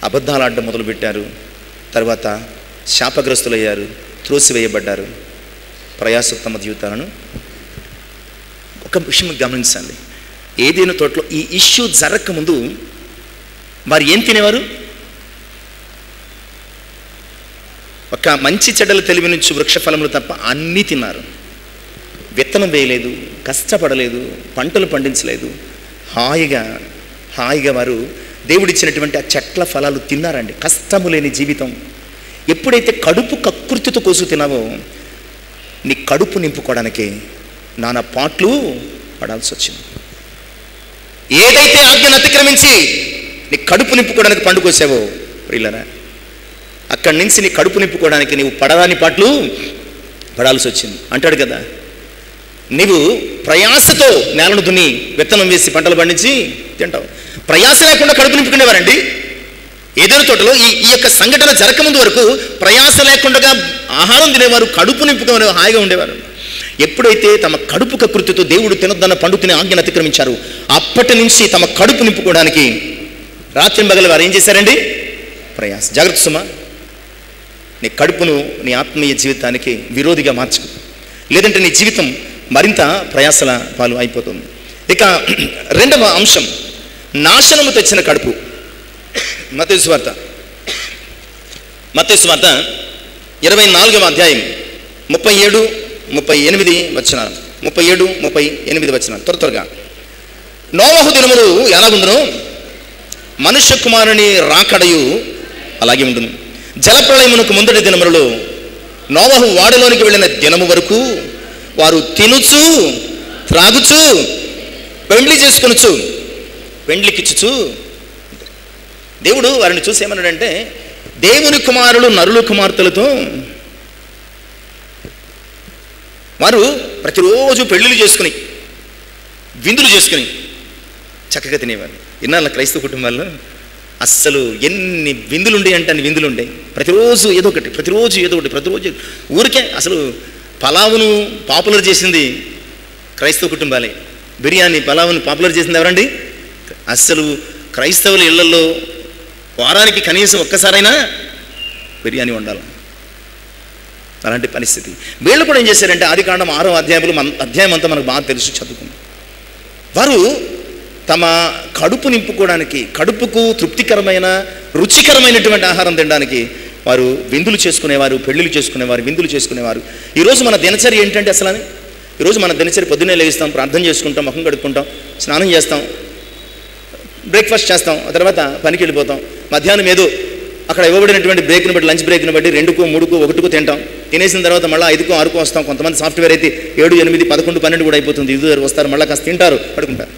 అబద్ధాలు ఆడడం మొదలుపెట్టారు. తర్వాత శాపగ్రస్తులయ్యారు, త్రోసివేయబడ్డారు. ప్రయాస తమ జీవితాలను. ఒక విషయం గమనించండి, ఏదైనా తోటలో ఈ ఇష్యూ జరగక ముందు వారు ఏం తినేవారు? ఒక మంచి చెడ్డలు తెలివి నుంచి వృక్షఫలములు తప్ప అన్నీ తిన్నారు. విత్తనం వేయలేదు, కష్టపడలేదు, పంటలు పండించలేదు. హాయిగా వారు దేవుడిచ్చినటువంటి ఆ చెట్ల ఫలాలు తిన్నారండి. కష్టము లేని జీవితం. ఎప్పుడైతే కడుపు కకృతితో కోసు తినావో నీ కడుపు నింపుకోవడానికి నానా పాట్లు పడాల్సి వచ్చింది. ఏదైతే ఆజ్ఞను అతిక్రమించి నీ కడుపు నింపుకోవడానికి పండు కోసావో ప్రియులారా, అక్కడి నుంచి నీ కడుపు నింపుకోవడానికి నీవు పడరాని పాటలు పడాల్సి వచ్చింది. అంటాడు కదా, నీవు ప్రయాసతో నేలను దున్ని విత్తనం వేసి పంటలు పండించి తింటావు. ప్రయాస లేకుండా కడుపు నింపుకునేవారండి. ఏదైనా తోటలో ఈ యొక్క సంఘటన జరగకముందు వరకు ప్రయాస లేకుండా ఆహారం తినేవారు, కడుపు నింపుకునే హాయిగా ఉండేవారు. ఎప్పుడైతే తమ కడుపు కకృతితో దేవుడు తినొద్దన్న పండు తినే ఆజ్ఞను అతిక్రమించారు, అప్పటి నుంచి తమ కడుపు నింపుకోవడానికి రాత్రి పగలు వారు ఏం చేశారండి? ప్రయాస. జాగ్రత్త సుమా, నీ కడుపును నీ ఆత్మీయ జీవితానికి విరోధిగా మార్చుకో, లేదంటే నీ జీవితం మరింత ప్రయాసల పాలు అయిపోతుంది. ఇక రెండవ అంశం, నాశనము తెచ్చిన కడుపు. మత్తయి సువార్త 24వ అధ్యాయం 37-38 వచనాలు. 37-38 వచనాలు త్వరగా. నోవహు దినములు ఎలాగుండును, మనుష్య కుమారుని రాకడయు అలాగే ఉండును. జలప్రళయమునకు ముందటి దినములలో నోవహు వాడలోనికి వెళ్ళిన దినము వరకు వారు తినుచు, త్రాగుచు, పెండ్లి చేసుకొనుచు, పెండ్లికిచ్చుచు. దేవుడు వారిని చూసి ఏమన్నాడంటే, దేవుని కుమారులు నరుల కుమార్తెలతో వారు ప్రతిరోజు పెళ్ళిళ్ళు చేసుకుని, విందులు చేసుకుని చక్కగా తినేవారు. ఇన్నాళ్ళ క్రైస్తవ కుటుంబాల్లో అస్సలు ఎన్ని విందులు ఉండే అంటే అన్ని విందులు ఉండే. ప్రతిరోజు ఏదో ఒకటి, ప్రతిరోజు ఊరికే. అసలు పలావును పాపులర్ చేసింది క్రైస్తవ కుటుంబాలే. బిర్యానీ, పలావును పాపులర్ చేసింది ఎవరండి? అస్సలు క్రైస్తవుల ఇళ్లలో వారానికి కనీసం ఒక్కసారైనా బిర్యానీ వండాలి. అలాంటి పరిస్థితి. వీళ్ళు కూడా ఏం చేశారంటే, ఆదికాండం 6వ అధ్యాయం అంతా మనకు బాగా తెలుసు, చదువుకున్నాం. వారు తమ కడుపు నింపుకోవడానికి, కడుపుకు తృప్తికరమైన రుచికరమైనటువంటి ఆహారం తినడానికి వారు విందులు చేసుకునేవారు, పెళ్ళిళ్ళు చేసుకునేవారు, విందులు చేసుకునేవారు. ఈరోజు మన దినచర్య ఏంటంటే అసలు అని, ఈరోజు మన దినచర్య పొద్దున్నే లేస్తాం, ప్రార్థన చేసుకుంటాం, ముఖం కడుక్కుంటాం, స్నానం చేస్తాం, బ్రేక్ఫాస్ట్ చేస్తాం, ఆ తర్వాత పనికి వెళ్ళిపోతాం. మధ్యాహ్నం ఏదో అక్కడ ఇవ్వబడినటువంటి బ్రేక్ని బట్టి, లంచ్ బ్రేక్ని బట్టి 2కో 3కో 1కో తింటాం. తినేసిన తర్వాత మళ్ళీ 5కో 6కో వస్తాం. కొంతమంది సాఫ్ట్వేర్ అయితే 7, 8, 11, 12 కూడా అయిపోతుంది. ఇది వస్తారు, మళ్ళీ కాస్త తింటారు, పడుకుంటారు.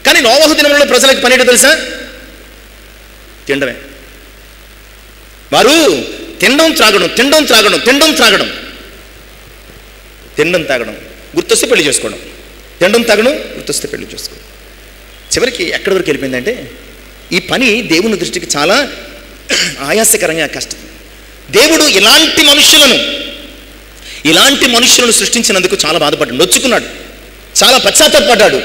కానీ నోవహు దినములలో ప్రజలకు పని ఏంటో తెలుసా? తినడమే. వారు తినడం తాగడం, గుర్తొస్తే పెళ్లి చేసుకోవడం, తినడం తాగడం, గుర్తొస్తే పెళ్లి చేసుకోవడం. చివరికి ఎక్కడి వరకు వెళ్ళిపోయిందంటే, ఈ పని దేవుని దృష్టికి చాలా ఆయాసకరంగా, కష్టం. దేవుడు ఇలాంటి మనుషులను సృష్టించినందుకు చాలా బాధపడ్డాడు, నొచ్చుకున్నాడు, చాలా పశ్చాత్తాపడ్డాడు.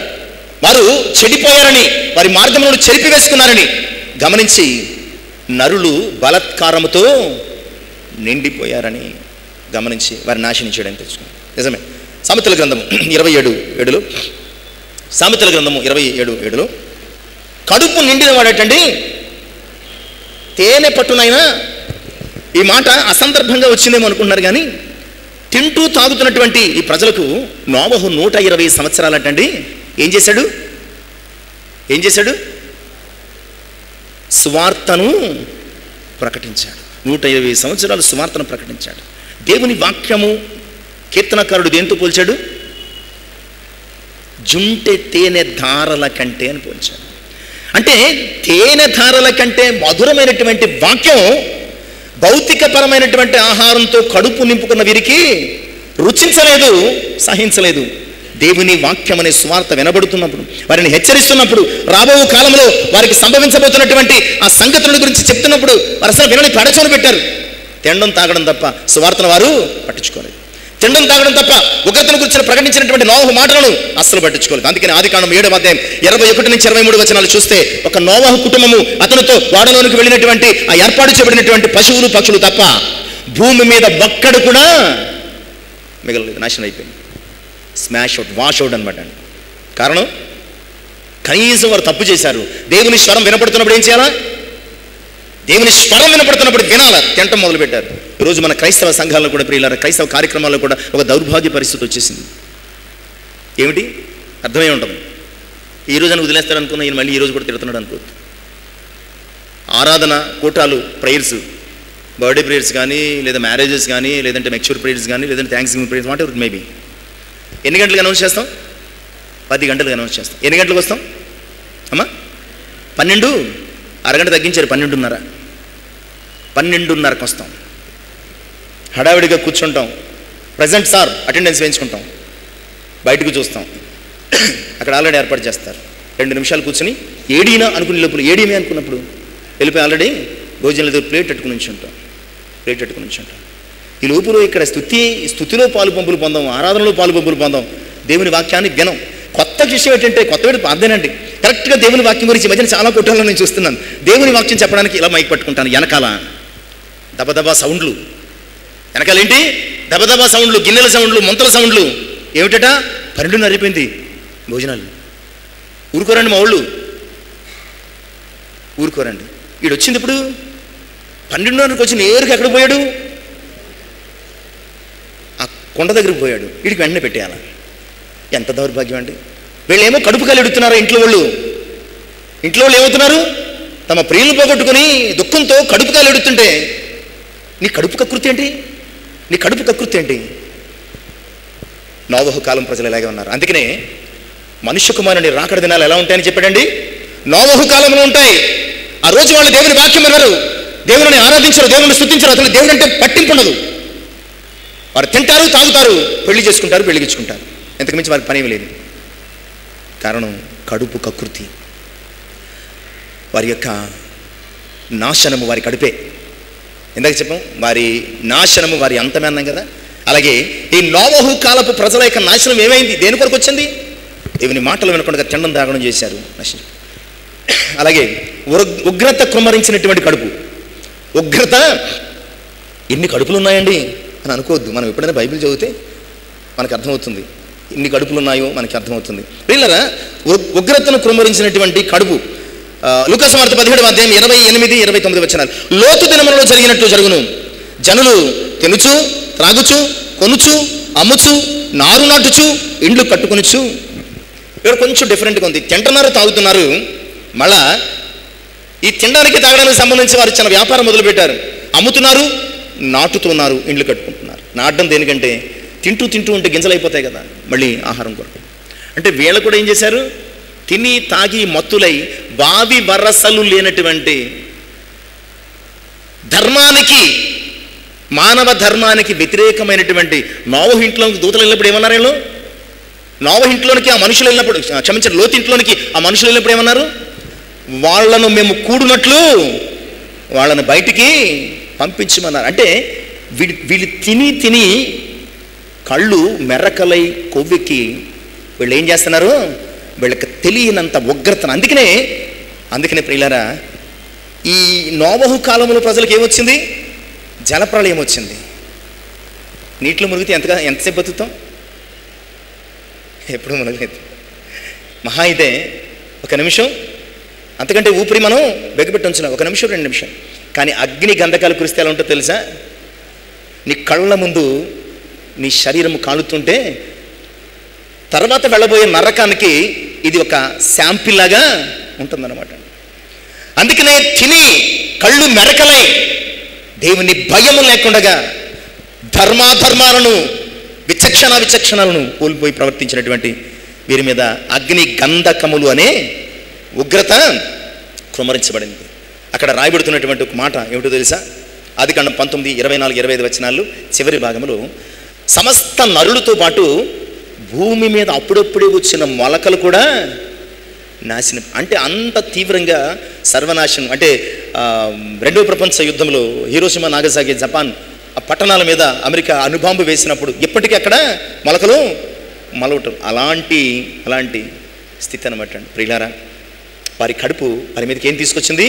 వారు చెడిపోయారని, వారి మార్గములను చెరిపివేసుకున్నారని గమనించి నరులు బలత్కారముతో నిండిపోయారని గమనించి వారి నాశనం చేయడానికి తెచ్చుకున్నారు. నిజమే. సామెతల గ్రంథము 27:7, సామెతల గ్రంథము 27:7, కడుపు నిండిన వాడటండి తేనె పట్టునైనా. ఈ మాట అసందర్భంగా వచ్చిందేమో అనుకుంటున్నారు, కానీ తింటూ తాగుతున్నటువంటి ఈ ప్రజలకు నోవహు 120 సంవత్సరాలటండి ఏం చేశాడు? సువార్తను ప్రకటించాడు. 120 సంవత్సరాలు సువార్తను ప్రకటించాడు. దేవుని వాక్యము కీర్తనకారుడు దేంతో పోల్చాడు? జుంటె తేనె ధారల కంటే అని పోల్చాడు. అంటే తేనె ధారల కంటే మధురమైనటువంటి వాక్యం భౌతికపరమైనటువంటి ఆహారంతో కడుపు నింపుకున్న వీరికి రుచించలేదు, సహించలేదు. దేవుని వాక్యం అనే సువార్త వినబడుతున్నప్పుడు, వారిని హెచ్చరిస్తున్నప్పుడు, రాబో కాలంలో వారికి సంభవించబోతున్నటువంటి ఆ సంగతుల గురించి చెప్తున్నప్పుడు వారు అసలు వినని పడచోను పెట్టారు. తినడం తాగడం తప్ప సువార్తను వారు పట్టించుకోలేదు. తినడం తాగడం తప్ప ఉగ్రతను గురించి ప్రకటించినటువంటి నోవహు మాటలను అస్సలు పట్టించుకోలేదు. అందుకని ఆదికాండం 7వ అధ్యాయం 21 నుంచి 23 వచనాలు చూస్తే, ఒక నోవహు కుటుంబము అతనితో ఓడలోనికి వెళ్ళినటువంటి ఆ ఏర్పాటు చేయబడినటువంటి పశువులు పక్షులు తప్ప భూమి మీద ఒక్కడు కూడా మిగలలేదు, నాశనం అయిపోయింది. స్మాష్ అవుట్, వాష్ అవుట్ అనమాట. కారణం, కనీసం వారు తప్పు చేశారు. దేవుని స్వరం వినపడుతున్నప్పుడు ఏం చేయాలా? దేవుని స్వరం వినపడుతున్నప్పుడు వినాలా, తినటం మొదలుపెట్టారు. ఈరోజు మన క్రైస్తవ సంఘాల్లో కూడా, ప్రియులారా, క్రైస్తవ కార్యక్రమాల్లో కూడా ఒక దౌర్భాగ్య పరిస్థితి వచ్చేసింది. ఏమిటి? అర్థమై ఉంటుంది. ఈ రోజు అని వదిలేస్తాడు అనుకున్నా, ఈయన మళ్ళీ ఈ రోజు కూడా తిడుతున్నాడు అనుకోవద్దు. ఆరాధన కూటాలు, ప్రేయర్స్, బర్త్డే ప్రేయర్స్ కానీ, లేదా మ్యారేజెస్ కానీ, లేదంటే మెచ్యూర్ ప్రేయర్స్ కానీ, లేదంటే thanks giving prayers, what ever maybe, ఎన్ని గంటలకు అనౌన్స్ చేస్తాం? 10 గంటలకు అనౌన్స్ చేస్తాం. ఎన్ని గంటలకు వస్తాం అమ్మా? 12, అరగంట తగ్గించారు, 12:30. 12:30కి వస్తాం. హడావిడిగా కూర్చుంటాం. ప్రజెంట్ సార్ అటెండెన్స్ వేయించుకుంటాం. బయటకు చూస్తాం, అక్కడ ఆల్రెడీ ఏర్పాటు చేస్తారు. 2 నిమిషాలు కూర్చొని ఏడీనా అనుకునే లోపల, ఏడీమే అనుకున్నప్పుడు వెళ్ళిపోయి ఆల్రెడీ భోజనం లేదు, ప్లేట్ పెట్టుకుని ఉంచుంటాం. ఈ లోపులో ఇక్కడ స్థుతిలో పాలు పంపులు పొందాం, ఆరాధనలో పాలు పంపులు పొందాం, దేవుని వాక్యాన్ని వినం. కొత్త విషయం ఏంటంటే, కొత్త అదేనండి, కరెక్ట్గా దేవుని వాక్యం గురించి మధ్యన చాలా కుట్రల్లో నేను చూస్తున్నాను. దేవుని వాక్యం చెప్పడానికి ఇలా మైక్ పట్టుకుంటాను, వెనకాల దబదబా సౌండ్లు, వెనకాల ఏంటి దబదబా సౌండ్లు, గిన్నెల సౌండ్లు, ముంతల సౌండ్లు. ఏమిటట? 12:30 అయిపోయింది, భోజనాలు. ఊరుకోరండి మా వాళ్ళు, ఊరుకోరండి. వీడు వచ్చింది ఇప్పుడు 12:30కి వచ్చి నేరుగా ఎక్కడ పోయాడు? ఆ కొండ దగ్గరికి పోయాడు. వీడికి వెంటనే పెట్టేయాల. ఎంత దౌర్భాగ్యం అండి. వీళ్ళేమో కడుపు కాలు ఎడుతున్నారా? ఇంట్లో వాళ్ళు ఏమవుతున్నారు? తమ ప్రియులు పోగొట్టుకుని దుఃఖంతో కడుపు కాలు ఎడుతుంటే, నీ కడుపు కకృతి ఏంటి? నోవహు కాలం ప్రజలు ఇలాగే ఉన్నారు. అందుకనే మనుష్య కుమారుని రాకడ దినాలు ఎలా ఉంటాయని చెప్పాడండి? నోవహు కాలంలో ఉంటాయి. ఆ రోజు వాళ్ళు దేవుని వాక్యం వినరు, దేవుని ఆరాధించరు, దేవుని స్తుతించరు, అసలు దేవుని అంటే పట్టింపు ఉండదు. వారు తింటారు, తాగుతారు, పెళ్లి చేసుకుంటారు, పెళ్లిగించుకుంటారు, ఎంతకు మించి వారికి పని లేదు. కారణం కడుపు కకృతి. వారి యొక్క నాశనము వారి కడుపే. ఇందాక చెప్పాం, వారి నాశనము వారి అంతమే అన్నాం కదా. అలాగే ఈ నోవహు కాలపు ప్రజల యొక్క నాశనం ఏమైంది? దేని కొరకు వచ్చింది? దేవుని మాటలు వినకుండా తినడం తాగడం చేశారు, నశించారు. అలాగే ఉగ్రత కుమ్మరించినటువంటి కడుపు. ఉగ్రత, ఎన్ని కడుపులు ఉన్నాయండి అని అనుకోవద్దు. మనం ఎప్పుడైనా బైబిల్ చదివితే మనకు అర్థమవుతుంది ఎన్ని కడుపులు ఉన్నాయో మనకి అర్థమవుతుంది. వీళ్ళరా ఉగ్రతను కుమ్మరించినటువంటి కడుపు. లూకా సువార్త 17వ అధ్యాయం 28, 29 వచనాలు. లోతు దినములలో జరిగినట్లు జరుగును. జనులు తినుచు, త్రాగుచు, కొనుచు, అమ్ముచు, నారు నాటుచు, ఇండ్లు కట్టుకొనుచు. ఇక్కడ కొంచెం డిఫరెంట్గా ఉంది. తింటున్నారు, తాగుతున్నారు. మళ్ళా ఈ తినడానికి తాగడానికి సంబంధించి వారు చిన్న వ్యాపారం మొదలుపెట్టారు. అమ్ముతున్నారు, నాటుతున్నారు, ఇండ్లు కట్టుకుంటున్నారు. నాటడం దేనికంటే, తింటూ ఉంటే గింజలు అయిపోతాయి కదా, మళ్ళీ ఆహారం కొరకు. అంటే వీళ్ళు కూడా ఏం చేశారు? తిని తాగి మత్తులై బావి వరసలు లేనటువంటి ధర్మానికి, మానవ ధర్మానికి వ్యతిరేకమైనటువంటి నోవహు ఇంట్లోకి దూతలు వెళ్ళినప్పుడు ఏమన్నారు? వీళ్ళు నోవహు ఇంట్లోనికి ఆ మనుషులు వెళ్ళినప్పుడు, క్షమించారు, లోతు ఇంట్లోనికి ఆ మనుషులు వెళ్ళినప్పుడు ఏమన్నారు? వాళ్ళను మేము కూడినట్లు వాళ్ళని బయటికి పంపించమన్నారు. అంటే వీళ్ళు తిని కళ్ళు మెర్రకలై కొవ్వెక్కి వీళ్ళు ఏం చేస్తున్నారు? వీళ్ళకి తెలియనంత ఉగ్రతను. అందుకనే ప్రియులారా, ఈ నోవహు కాలంలో ప్రజలకు ఏమొచ్చింది? జలప్రళయం వచ్చింది. నీటిలో మునిగితే ఎంతసేపు బతుకుతాం? ఎప్పుడు మునగలేదు. మహా అయితే 1 నిమిషం, అంతకంటే ఊపిరి మనం బెగపెట్టి ఉంచున్నాం. 1 నిమిషం, 2 నిమిషం. కానీ అగ్ని గంధకాలు కురిస్తే ఎలా ఉంటుందో తెలుసా? నీ కళ్ళ ముందు నీ శరీరము కాలుతుంటే తర్వాత వెళ్ళబోయే నరకానికి ఇది ఒక శాంపిల్ లాగా ఉంటుందన్నమాట. అందుకనే తిని కళ్ళు మెరకలై దేవుని భయము లేకుండగా ధర్మాధర్మాలను విచక్షణాలను కోల్పోయి ప్రవర్తించినటువంటి వీరి మీద అగ్ని గంధకములు అనే ఉగ్రత కుమ్మరించబడింది. అక్కడ రాయబడుతున్నటువంటి ఒక మాట ఏమిటో తెలుసా? ఆదికాండం 19, 24, 25 వచనాలు చివరి భాగంలో సమస్త నరులతో పాటు భూమి మీద అప్పుడప్పుడే వచ్చిన మొలకలు కూడా నాశనం. అంటే అంత తీవ్రంగా సర్వనాశనం. అంటే రెండవ ప్రపంచ యుద్ధంలో హీరోషిమా, నాగసాకి, జపాన్ ఆ పట్టణాల మీద అమెరికా అణుబాంబు వేసినప్పుడు ఇప్పటికీ అక్కడ మొలకలు మలవటం. అలాంటి స్థితి అనమాట అండి ప్రియులారా. వారి కడుపు వారి మీదకి ఏం తీసుకొచ్చింది?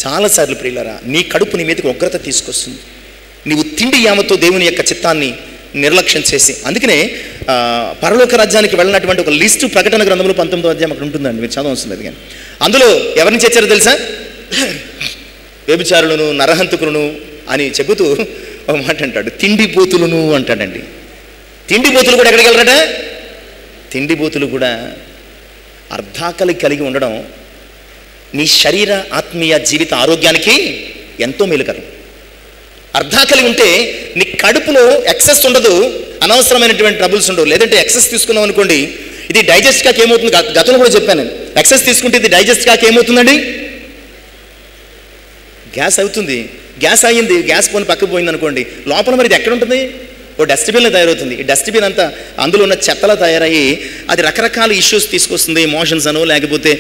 చాలాసార్లు ప్రియులారా, నీ కడుపు నీ మీదకి ఉగ్రత తీసుకొస్తుంది. నీవు తిండి యామతో దేవుని యొక్క చిత్తాన్ని నిర్లక్ష్యం చేసి. అందుకనే పరలోక రాజ్యానికి వెళ్ళినటువంటి ఒక లిస్టు ప్రకటన గ్రంథంలో 19వ అధ్యాయం అక్కడ ఉంటుందండి, మీరు చదవవలసిన లేదు. కానీ అందులో ఎవరిని చేర్చారో తెలుసా? వ్యభిచారులను, నరహంతకులను అని చెబుతూ ఒక మాట అంటాడు, తిండిపోతులను అంటాడండి. తిండిపోతులు కూడా ఎక్కడికి వెళ్ళరట? తిండిపోతులు కూడా అర్ధాకలి కలిగి ఉండడం నీ శరీర ఆత్మీయ జీవిత ఆరోగ్యానికి ఎంతో మేలుకరం. అర్ధాకలి ఉంటే నీ కడుపులో ఎక్సెస్ ఉండదు, అనవసరమైనటువంటి ట్రబుల్స్ ఉండవు. లేదంటే ఎక్సెస్ తీసుకున్నాం అనుకోండి, ఇది డైజెస్ట్ కాక ఏమవుతుంది? గతంలో కూడా చెప్పాను నేను, ఎక్సెస్ తీసుకుంటే ఇది డైజెస్ట్ కాక ఏమవుతుందండి? గ్యాస్ అవుతుంది. గ్యాస్ అయ్యింది, గ్యాస్ పోని పక్కకు పోయింది అనుకోండి, లోపల మరి ఇది ఎక్కడ ఉంటుంది? ఓ డస్ట్బిన్లో తయారవుతుంది. ఈ డస్ట్బిన్ అంతా అందులో ఉన్న చెత్తలా తయారయ్యి అది రకరకాల ఇష్యూస్ తీసుకొస్తుంది. మోషన్స్ అనో, లేకపోతే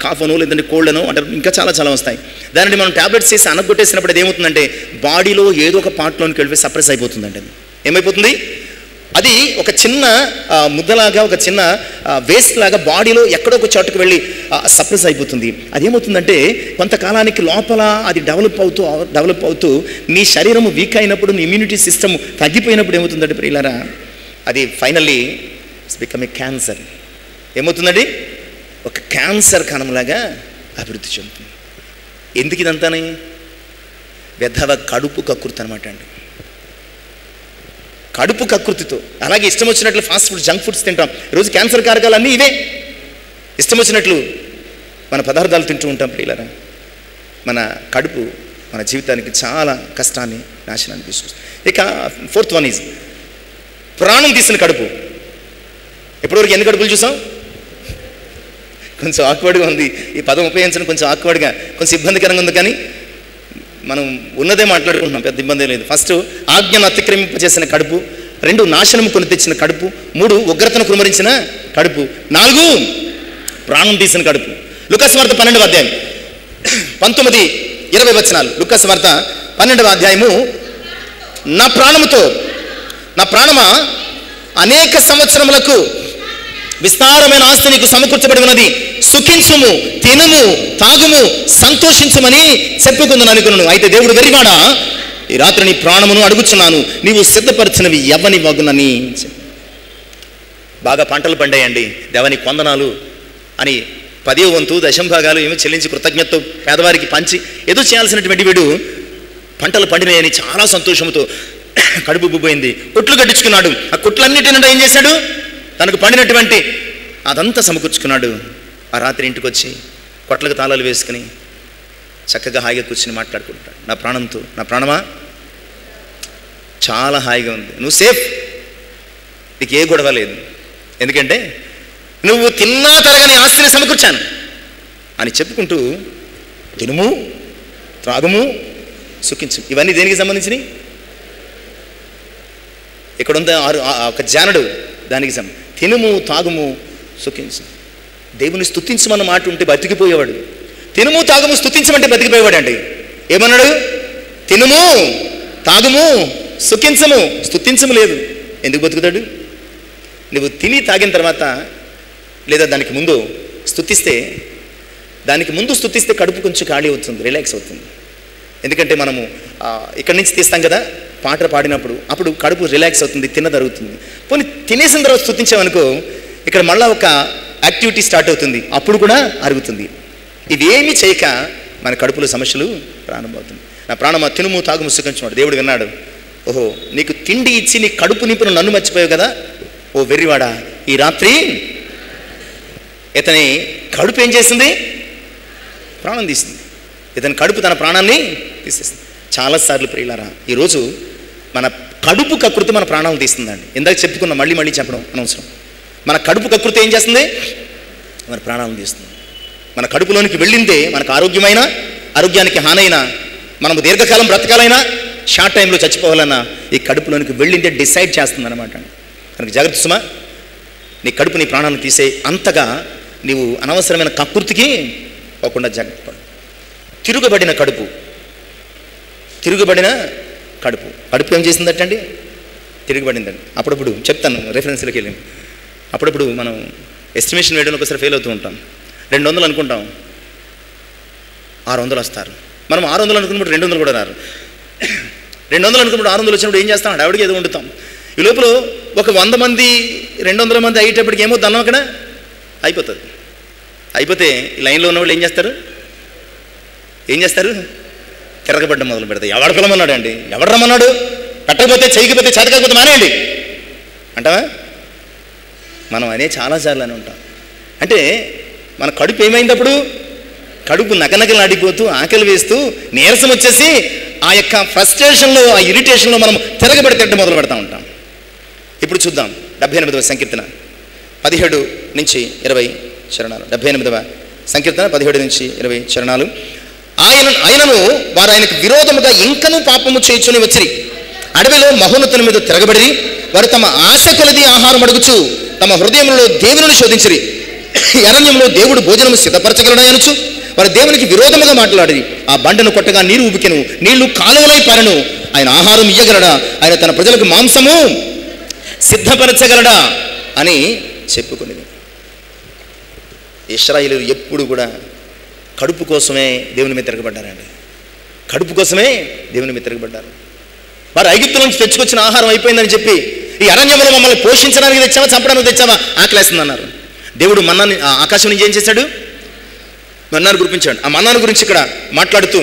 కాఫ్ అనో, లేదంటే కోల్డ్ అనో, అంటే ఇంకా చాలా వస్తాయి. దానిని మనం ట్యాబ్లెట్స్ చేసి అనగొట్టేసినప్పుడు అది ఏమవుతుందంటే బాడీలో ఏదో ఒక పార్ట్లోనికి వెళ్ళి సప్రెస్ అయిపోతుందండి. అది ఏమైపోతుంది? అది ఒక చిన్న ముద్దలాగా, ఒక చిన్న వేస్ట్ లాగా బాడీలో ఎక్కడో ఒక చోటుకు వెళ్ళి సప్రెస్ అయిపోతుంది. అదేమవుతుందంటే కొంతకాలానికి లోపల అది డెవలప్ అవుతూ నీ శరీరము వీక్ అయినప్పుడు, నీ ఇమ్యూనిటీ సిస్టమ్ తగ్గిపోయినప్పుడు ఏమవుతుందంటే ప్రియులారా, అది finally it's become a cancer. ఏమవుతుందండి? ఒక క్యాన్సర్ కణంలాగా అభివృద్ధి చెందుతుంది. ఎందుకు ఇదంతానే? వెధవ కడుపు కక్కుర్తి అనమాట అండి. కడుపు కకృతితో అలాగే ఇష్టం వచ్చినట్లు ఫాస్ట్ ఫుడ్, జంక్ ఫుడ్స్ తింటాం. ఈరోజు క్యాన్సర్ కారకాలు అన్నీ ఇవే. ఇష్టం వచ్చినట్లు మన పదార్థాలు తింటూ ఉంటాం ప్రియులారా. మన కడుపు మన జీవితానికి చాలా కష్టాన్ని, నాశనాన్ని తీసుకొస్తుంది. ఇక 4th వన్ ఈజ్ ప్రాణం తీసిన కడుపు. ఎప్పటివరకు ఎన్ని కడుపులు చూసాం? కొంచెం ఆక్వర్డ్గా ఉంది ఈ పదం ఉపయోగించడం, కొంచెం ఆక్వర్డ్గా, కొంచెం ఇబ్బందికరంగా ఉంది. కానీ మనం ఉన్నదే మాట్లాడుకుంటున్నాం, పెద్ద ఇబ్బంది లేదు. ఫస్ట్ ఆజ్ఞను అతిక్రమింపజేసిన కడుపు, 2 నాశనము కొని తెచ్చిన కడుపు, 3 ఉగ్రతను కుమరించిన కడుపు, 4 ప్రాణం తీసిన కడుపు. లూకాసు వార్త 12వ అధ్యాయం 19-20 వచనాలు. లూకాసు వార్త 12వ అధ్యాయము, నా ప్రాణమా అనేక సంవత్సరములకు విస్తారమైన ఆస్తి నీకు సమకూర్చబడి ఉన్నది, సుఖించుము, తినుము, తాగుము, సంతోషించమని చెప్పుకుందని అనుకున్నాను. అయితే దేవుడు వెరివాడా, ఈ రాత్రి నీ ప్రాణమును అడుగుచున్నాను, నీవు సిద్ధపరిచినవి ఎవని వగునని. బాగా పంటలు పండాయండి, దేవానికి వందనాలు అని 10వ వంతు దశంభాగాలు ఏమో చెల్లించి కృతజ్ఞతతో పేదవారికి పంచి ఏదో చేయాల్సినటువంటి వీడు పంటలు పండినాయని చాలా సంతోషంతో కడుపు ఉబ్బిపోయింది, కొట్లు కట్టించుకున్నాడు. ఆ కొట్లన్నిటిని ఏం చేశాడు? తనకు పండినటువంటి అదంతా సమకూర్చుకున్నాడు. ఆ రాత్రి ఇంటికి వచ్చి కొట్లకు తాళాలు వేసుకుని చక్కగా హాయిగా కూర్చుని మాట్లాడుకుంటాడు నా ప్రాణంతో. నా ప్రాణమా చాలా హాయిగా ఉంది, నువ్వు సేఫ్, నీకు ఏ గొడవ లేదు, ఎందుకంటే నువ్వు తిన్నా తరగని ఆస్తిని సమకూర్చాను అని చెప్పుకుంటూ తినుము, త్రాగుము, సుఖించు. ఇవన్నీ దేనికి సంబంధించినవి? ఇక్కడ ఉంది ఒక జానడు, దానికి తినుము, తాగుము, సుఖించు. దేవుని స్తుతించమన్న మాట ఉంటే బతికిపోయేవాడు. తినుము, తాగుము, స్తుతించమంటే బతికిపోయేవాడు అండి. ఏమన్నాడు? తినుము, తాగుము, సుఖించము, స్తుతించము లేదు. ఎందుకు బతుకుతాడు? నువ్వు తిని తాగిన తర్వాత లేదా దానికి ముందు స్తుతిస్తే, కడుపు కొంచెం ఖాళీ అవుతుంది, రిలాక్స్ అవుతుంది. ఎందుకంటే మనము ఇక్కడి నుంచి తీస్తాం కదా పాట పాడినప్పుడు, అప్పుడు కడుపు రిలాక్స్ అవుతుంది, తినదరుగుతుంది. పోనీ తినేసిన తర్వాత స్తుతించామనుకో, ఇక్కడ మళ్ళీ ఒక యాక్టివిటీ స్టార్ట్ అవుతుంది, అప్పుడు కూడా అరుగుతుంది. ఇవేమీ చేయక మన కడుపులో సమస్యలు ప్రారంభమవుతుంది. నా ప్రాణమా తినుము, తాగుము, సుఖించున్నాడు. దేవుడు విన్నాడు, ఓహో నీకు తిండి ఇచ్చి నీ కడుపు నింపును నన్ను మర్చిపోయావు కదా, ఓ వెర్రివాడా, ఈ రాత్రి ఇతని కడుపు ఏం చేసింది? ప్రాణం తీసింది. ఇతని కడుపు తన ప్రాణాన్ని తీసేసింది. చాలాసార్లు ప్రియులారా, ఈరోజు మన కడుపు కకృతి మన ప్రాణాలను తీస్తుందండి. ఇందాక చెప్పుకున్నాం, మళ్ళీ మళ్ళీ చెప్పడం అనవసరం. మన కడుపు కకృతి ఏం చేస్తుంది? మన ప్రాణాలను తీస్తుంది. మన కడుపులోనికి వెళ్ళిందే మనకు ఆరోగ్యానికి హానైనా, మనము దీర్ఘకాలం బ్రతకాలైనా, షార్ట్ టైంలో చచ్చిపోవాలన్నా ఈ కడుపులోనికి వెళ్ళిందే డిసైడ్ చేస్తుంది అనమాట. కనుక జాగ్రత్త సుమా, నీ కడుపు నీ ప్రాణాలను తీసే అంతగా నీవు అనవసరమైన కకృతికి పోకుండా జాగ్రత్త పడు. తిరుగుబడిన కడుపు ఏం చేసిందటండి? తిరుగుబడిందండి. అప్పుడప్పుడు చెప్తాను, రెఫరెన్స్లోకి వెళ్ళాను. అప్పుడప్పుడు మనం ఎస్టిమేషన్ వేయడానికి ఒకసారి ఫెయిల్ అవుతూ ఉంటాం. 200 అనుకుంటాం, 600 వస్తారు. మనం 600 అనుకున్నప్పుడు 200 కూడా రారు. 200 అనుకున్నప్పుడు 600 వచ్చినప్పుడు ఏం చేస్తాం? ఆవిడకి ఏదో వండుతాం. ఈ లోపల ఒక 100 మంది 200 మంది అయ్యేటప్పటికి ఏమవుతుంది అన్నం అక్కడ అయిపోతుంది. అయిపోతే లైన్లో ఉన్న వాళ్ళు ఏం చేస్తారు? తిరగబడ్డం మొదలు పెడతాయి. ఎవడు పిల్లమన్నాడు అండి? ఎవడు రమ్మన్నాడు? పెట్టకపోతే చేయకపోతే చేతకాకపోతే మానేయండి అంటావా? మనం అనే చాలాసార్లు అని ఉంటాం. అంటే మన కడుపు ఏమైందప్పుడు? కడుపు నకనకలు ఆడిపోతూ, ఆకలి వేస్తూ, నీరసం వచ్చేసి ఆ యొక్క ఫ్రస్ట్రేషన్లో, ఆ ఇరిటేషన్లో మనం తిరగబడి తిట్టడం మొదలు పెడతా ఉంటాం. ఇప్పుడు చూద్దాం 78వ సంకీర్తన 17 నుంచి 20 చరణాలు. 78వ సంకీర్తన 17 నుంచి 20 చరణాలు. ఆయనను వారు ఆయనకు విరోధముగా ఇంకనూ పాపము చేయుచుని వచ్చిరి. అడవిలో మహోన్నతుని మీద తిరగబడి వారు తమ ఆశ కొలది ఆహారం అడుగుచు తమ హృదయంలో దేవుని శోధించిరి. అరణ్యంలో దేవుడు భోజనము సిద్ధపరచగలడా అనుచు వారు దేవునికి విరోధముగా మాట్లాడి ఆ బండను కొట్టగా నీరు ఉబికెను, నీళ్లు కాలువలై పారెను. ఆయన ఆహారం ఇయ్యగలడా? ఆయన తన ప్రజలకు మాంసము సిద్ధపరచగలడా అని చెప్పుకునేది. ఇశ్రాయేలీయులు ఎప్పుడు కూడా కడుపు కోసమే దేవుని మీద తిరగబడ్డారండి. కడుపు కోసమే దేవుని మీద తిరగబడ్డారు. వారు ఐగుప్తు నుంచి తెచ్చుకొచ్చిన ఆహారం అయిపోయిందని చెప్పి ఈ అరణ్యంలో మమ్మల్ని పోషించడానికి తెచ్చావా, చంపడానికి తెచ్చావా, ఆకలేస్తుంది అన్నారు. దేవుడు మన్నాని ఆకాశం నుంచి ఏం చేశాడు? మన్నాను కురిపించాడు. ఆ మన్నాను గురించి ఇక్కడ మాట్లాడుతూ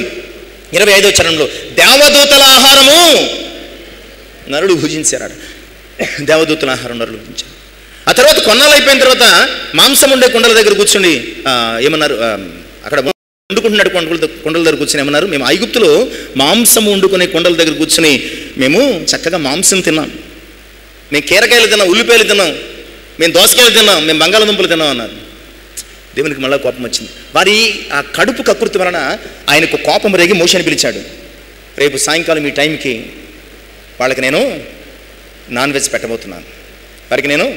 25వ చరణంలో దేవదూతల ఆహారము నరుడు భుజించాడు. దేవదూతల ఆహారం నరుడు భుజించాడు. ఆ తర్వాత కొన్నాళ్ళు అయిపోయిన తర్వాత మాంసం ఉండే కొండల దగ్గర కూర్చుని ఏమన్నారు? అక్కడ వండుకుంటున్నాడు కొండల దగ్గర కూర్చొని ఏమన్నారు? మేము ఐగుప్తులో మాంసం వండుకునే కొండల దగ్గర కూర్చుని మేము చక్కగా మాంసం తిన్నాం, మేము కీరకాయలు తిన్నాం, ఉల్లిపాయలు తిన్నాం, మేము దోసకాయలు తిన్నాం, మేము బంగాళదుంపలు తిన్నాం అన్నారు. దేవునికి మళ్ళీ కోపం వచ్చింది. వారి ఆ కడుపు కకృతి వలన ఆయనకు కోపం రేగి మోషేని పిలిచాడు. రేపు సాయంకాలం ఈ టైంకి వాళ్ళకి నేను నాన్ వెజ్ పెట్టబోతున్నాను. వారికి నేను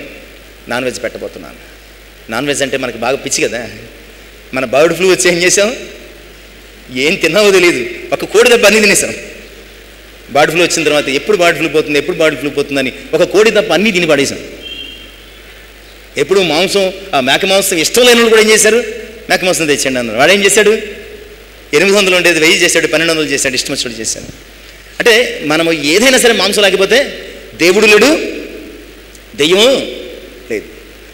నాన్ వెజ్ పెట్టబోతున్నాను. నాన్ వెజ్ అంటే మనకి బాగా పిచ్చి కదా. మన బర్డ్ ఫ్లూ వచ్చి ఏం చేసాం? ఏం తిన్నావో తెలియదు, ఒక కోడి దెబ్బ అన్నీ తినేసాం. బర్డ్ ఫ్లూ వచ్చిన తర్వాత ఎప్పుడు బర్డ్ ఫ్లూ పోతుందని ఒక కోడి తప్ప అన్నీ తిని పడేసాం. ఎప్పుడు మాంసం, ఆ మేక మాంసం ఇష్టం లేని వాళ్ళు కూడా ఏం చేశారు? మేక మాంసం తెచ్చండి అన్నారు. వాడు ఏం చేశాడు? 800 ఉండేది 1000 చేశాడు, 1200 చేశాడు, ఇష్టం వచ్చినట్టు చేశాడు. అంటే మనము ఏదైనా సరే మాంసం లేకపోతే దేవుడు లేడు, దెయ్యం లేదు.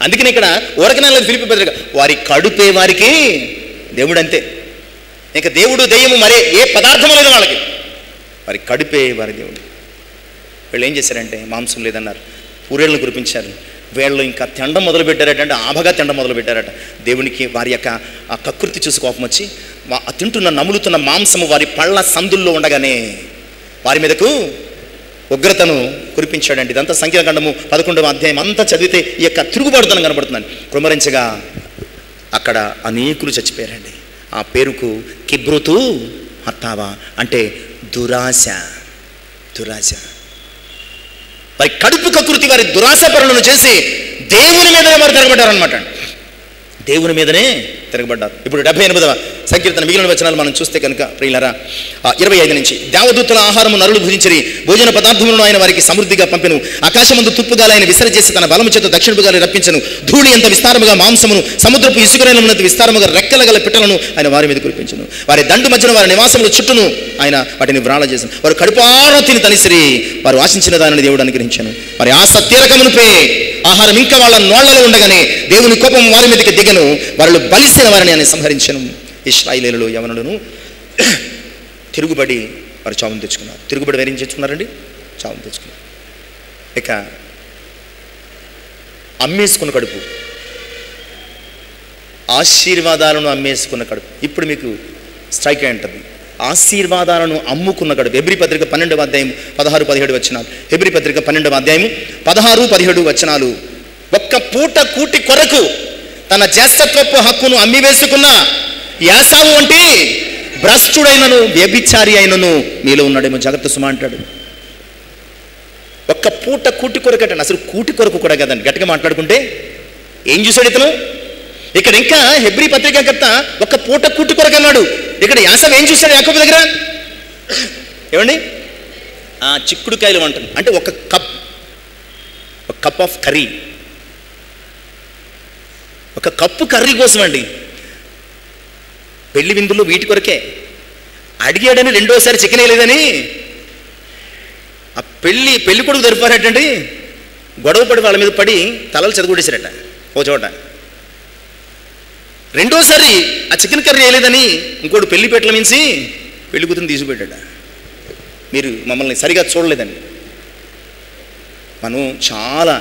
అందుకని ఇక్కడ ఊరకనే ఫిలిప్పీ పత్రిక, వారి కడుపే వారికి దేవుడు, అంతే. ఇంకా దేవుడు దెయ్యము మరే ఏ పదార్థము లేదు వాళ్ళకి, వారి కడుపే వారి దేవుడు. వీళ్ళు ఏం చేశారంటే మాంసం లేదన్నారు, పూరేళ్ళను కురిపించారు. వీళ్ళు ఇంకా తినడం మొదలుపెట్టారట, అంటే ఆభగా తినడం మొదలుపెట్టారట. దేవునికి వారి యొక్క ఆ కకృతి చూసి కోపం వచ్చి తింటున్న నములుతున్న మాంసము వారి పళ్ళ సందుల్లో ఉండగానే వారి మీదకు ఉగ్రతను కురిపించాడండి. ఇదంతా సంఖ్యాకాండము 11వ అధ్యాయం అంతా చదివితే ఈ యొక్క తిరుగుబాటుతనం కనబడుతుందండి. కుమరించగా అక్కడ అనేకులు చచ్చిపోయారండి. ఆ పేరుకు కిబ్రోతు హత్తావా అంటే దురాశ. వారి కడుపు కకృతి వారి దురాశ పరులను చేసి దేవుని మీదనే వారు తిరగబడ్డారు అనమాట. దేవుని మీదనే తిరగబడ్డారు. ఇప్పుడు 78వ సంకీర్తన మిగిలిన వచనాలు మనం చూస్తే కనుక ప్రియులారా 25 నుంచి దేవదూతల ఆహారము నరులు భుజించిరి, భోజన పదార్థములను ఆయన వారికి సమృద్ధిగా పంపెను. ఆకాశమందు తుప్పుగాలి ఆయన విసరచేసి తన బలము చేత దక్షిణపు గాలి రప్పించను. ధూళి ఎంత విస్తారముగా మాంసమును, సముద్రపు ఇసుకరేణమునంత విస్తారముగా రెక్కల గల పిట్టలను ఆయన వారి మీద కురిపించను. వారి దండు మధ్యన వారి నివాసముల చుట్టూను ఆయన వాటిని వ్రాళ చేసను. వారు కడుపారా తిని తనిసిరి, వారు ఆశించిన దానిని దేవుడు అనుగ్రహించను. వారి ఆశ తీరకమునుపే ఆహారం ఇంకా వాళ్ళ నోళ్లలో ఉండగానే దేవుని కోపం వారి మీదకి దిగను, వారిలో బలిసిన వారిని ఆయన సంహరించను. ఇశ్రాయేలీయులు యవనులను తిరుగుబడి వారు చావును తెచ్చుకున్నారు. తిరుగుబడి వేరేం తెచ్చుకున్నారండి? చావును తెచ్చుకున్నారు. ఇక అమ్మేసుకున్న కడుపు, ఆశీర్వాదాలను అమ్మేసుకున్న కడుపు. ఇప్పుడు మీకు స్ట్రైక్ అయి ఉంటుంది. ఆశీర్వాదాలను అమ్ముకున్న కడుపు. హెబ్రీ పత్రిక 12వ అధ్యాయం 16-17 వచనాలు. హెబ్రీ పత్రిక 12వ అధ్యాయం 16-17 వచనాలు. ఒక్క పూట కూటి కొరకు తన జ్యేష్ఠత్వపు హక్కును అమ్మివేసుకున్న యాసావు వంటి భ్రష్టుడైనను వ్యభిచారి అయినను మీలో ఉన్నాడేమో. జాగ్రత్త సుమా అంటాడు. ఒక్క పూట కూటి కొరకు అంటే అసలు కూటి కొరకు కూడా కదండి. గట్టిగా మాట్లాడుకుంటే ఏం చూశాడు ఇతను? ఇక్కడ ఇంకా హెబ్రీ పత్రికర్త ఒక్క పూట కూటి కొరకు అన్నాడు. ఇక్కడ యాసావు ఏం చూశాడు యాకోబు దగ్గర? ఏమండి, చిక్కుడుకాయలు అంటాను. అంటే ఒక కప్ ఆఫ్ కర్రీ, ఒక కప్పు కర్రీ కోసం అండి. పెళ్లి విందులు వీటి కొరకే అడిగాడని రెండోసారి చికెన్ వేయలేదని ఆ పెళ్లి కొడుకు జరిపారటండి. గొడవ పడి వాళ్ళ మీద పడి తలలు చదువుకొట్టేశారట ఓ చోట. రెండోసారి ఆ చికెన్ కర్రీ వేయలేదని ఇంకోటి పెళ్లిపేటల మించి పెళ్లి కూతురుని తీసుకుపెట్టాడ. మీరు మమ్మల్ని సరిగా చూడలేదని. మనం చాలా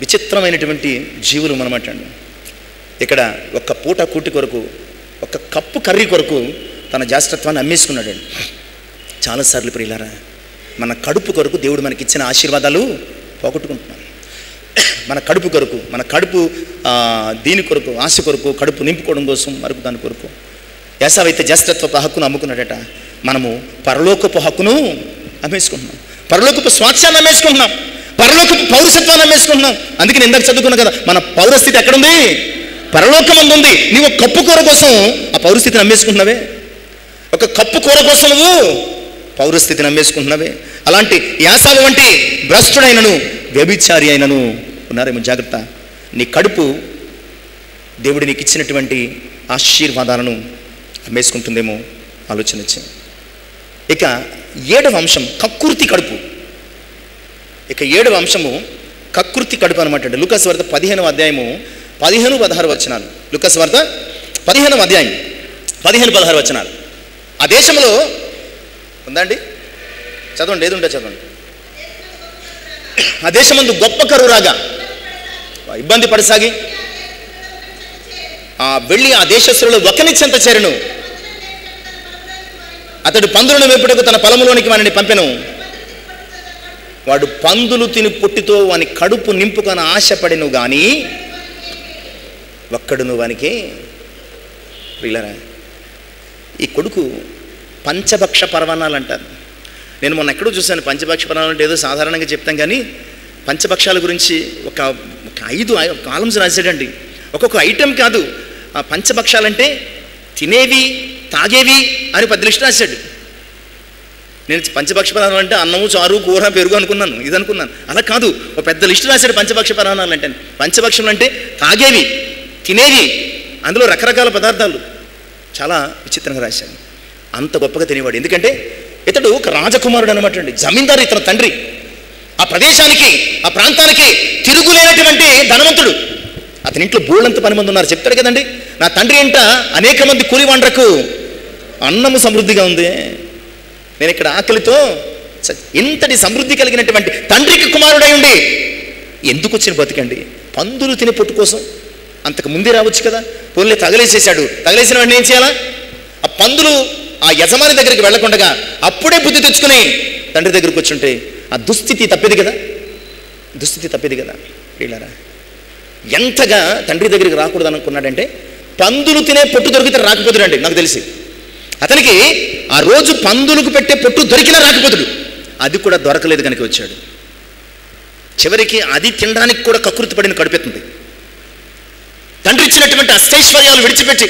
విచిత్రమైనటువంటి జీవులు మనమాట అండి. ఇక్కడ ఒక్క పూట కూటి కొరకు, ఒక కప్పు కర్రీ కొరకు తన జ్యేష్ఠత్వాన్ని అమ్మేసుకున్నాడండి. చాలాసార్లు ప్రియులారా, మన కడుపు కొరకు దేవుడు మనకి ఇచ్చిన ఆశీర్వాదాలు పోగొట్టుకుంటున్నాం. మన కడుపు కొరకు, మన కడుపు దీని కొరకు, ఆశ కొరకు, కడుపు నింపుకోవడం కోసం మరొక దాని కొరకు. యాసావు అయితే జ్యేష్ఠత్వపు హక్కును అమ్ముకున్నాడట. మనము పరలోకపు హక్కును అమ్మేసుకుంటున్నాం, పరలోకపు స్వాస్థ్యాన్ని అమ్మేసుకుంటున్నాం, పరలోకపు పౌరసత్వాన్ని అమ్మేసుకుంటున్నాం. అందుకే నేను ఇందాక చదువుకున్నా కదా, మన పౌరస్థితి ఎక్కడుంది? పరలోకమందు ఉంది. నీవు ఒక కప్పు కూర కోసం ఆ పౌరస్థితిని అమ్మేసుకుంటున్నావే. ఒక కప్పు కూర కోసం నువ్వు పౌరస్థితిని అమ్మేసుకుంటున్నావే. అలాంటి యాసావు వంటి భ్రష్టుడైనను వ్యభిచారి అయినను ఉన్నారేమో. జాగ్రత్త. నీ కడుపు దేవుడు నీకు ఇచ్చినటువంటి ఆశీర్వాదాలను అమ్మేసుకుంటుందేమో ఆలోచన వచ్చి. ఇక 7వ అంశం కక్కుర్తి కడుపు. ఇక 7వ అంశము కక్కుర్తి కడుపు అనమాట. లూకాసు వార్త 15వ అధ్యాయము 15-16 వచనాలు. లూకాసు వార్త 15వ అధ్యాయం 15-16 వచనాలు. ఆ దేశంలో ఉందండి, చదవండి, ఏది ఉంటే చదవండి. ఆ దేశమందు గొప్ప కరువు రాగా ఇబ్బంది పడసాగి వెళ్ళి ఆ దేశస్తులలో ఒకని చెంత చేరను. అతడు పందులను వేపుటకు తన పొలములోనికి వానిని పంపెను. వాడు పందులు తిని పొట్టితో వాని కడుపు నింపుకొని ఆశపడిను గాని ఒక్కడును వానికి. వీళ్ళరా, ఈ కొడుకు పంచభక్ష పరమాణాలు అంటారు. నేను మొన్న ఎక్కడో చూశాను. పంచభక్ష పరమాణాలు అంటే ఏదో సాధారణంగా చెప్తాం, కానీ పంచభక్షాల గురించి ఒక 5 కాలమ్స్ రాశాడండి. ఒక్కొక్క ఐటెం కాదు. ఆ పంచభక్షాలంటే తినేవి, తాగేవి అని 10 లిస్టు రాశాడు. నేను పంచభక్ష పరమాణాలు అంటే అన్నము, చారు, కూర, పెరుగు అనుకున్నాను, ఇది అనుకున్నాను. అలా కాదు, ఒక పెద్ద లిస్టు రాశాడు పంచభక్ష పరమాణాలు అంటే. పంచభక్షం అంటే తాగేవి, తినేవి, అందులో రకరకాల పదార్థాలు. చాలా విచిత్రంగా రాశాడు. అంత గొప్పగా తినేవాడు. ఎందుకంటే ఇతడు ఒక రాజకుమారుడు అనమాట అండి. జమీందారు ఇతను తండ్రి. ఆ ప్రదేశానికి, ఆ ప్రాంతానికి తిరుగులేనటువంటి ధనవంతుడు. అతని ఇంట్లో బోళ్ళంత 10 మంది ఉన్నారు. చెప్తాడు కదండి, నా తండ్రి ఇంట అనేక మంది కూలివాండ్రకు అన్నము సమృద్ధిగా ఉంది. నేను ఇక్కడ ఆకలితో. ఇంతటి సమృద్ధి కలిగినటువంటి తండ్రికి కుమారుడై ఉండి ఎందుకు వచ్చిన బతికండి? పందులు తినే పొట్టు కోసం. అంతకు ముందే రావచ్చు కదా. పోన్లే, తగలేసేసాడు. తగలేసిన వాడిని ఏం చేయాలా? ఆ పందులు ఆ యజమాని దగ్గరికి వెళ్లకుండా అప్పుడే బుద్ధి తెచ్చుకుని తండ్రి దగ్గరికి వచ్చుంటే ఆ దుస్థితి తప్పేది కదా. దుస్థితి తప్పేది కదా. వీళ్ళారా, ఎంతగా తండ్రి దగ్గరికి రాకూడదు అనుకున్నాడంటే, పందులు తినే పొట్టు దొరికితే రాకపోతుడండి. నాకు తెలిసి అతనికి ఆ రోజు పందులకు పెట్టే పొట్టు దొరికినా రాకపోతుడు. అది కూడా దొరకలేదు కనుక వచ్చాడు. చివరికి అది తినడానికి కూడా కకృతి పడిన కడుపెత్తుంది. తండ్రి ఇచ్చినటువంటి అష్టైశ్వర్యాలు విడిచిపెట్టి,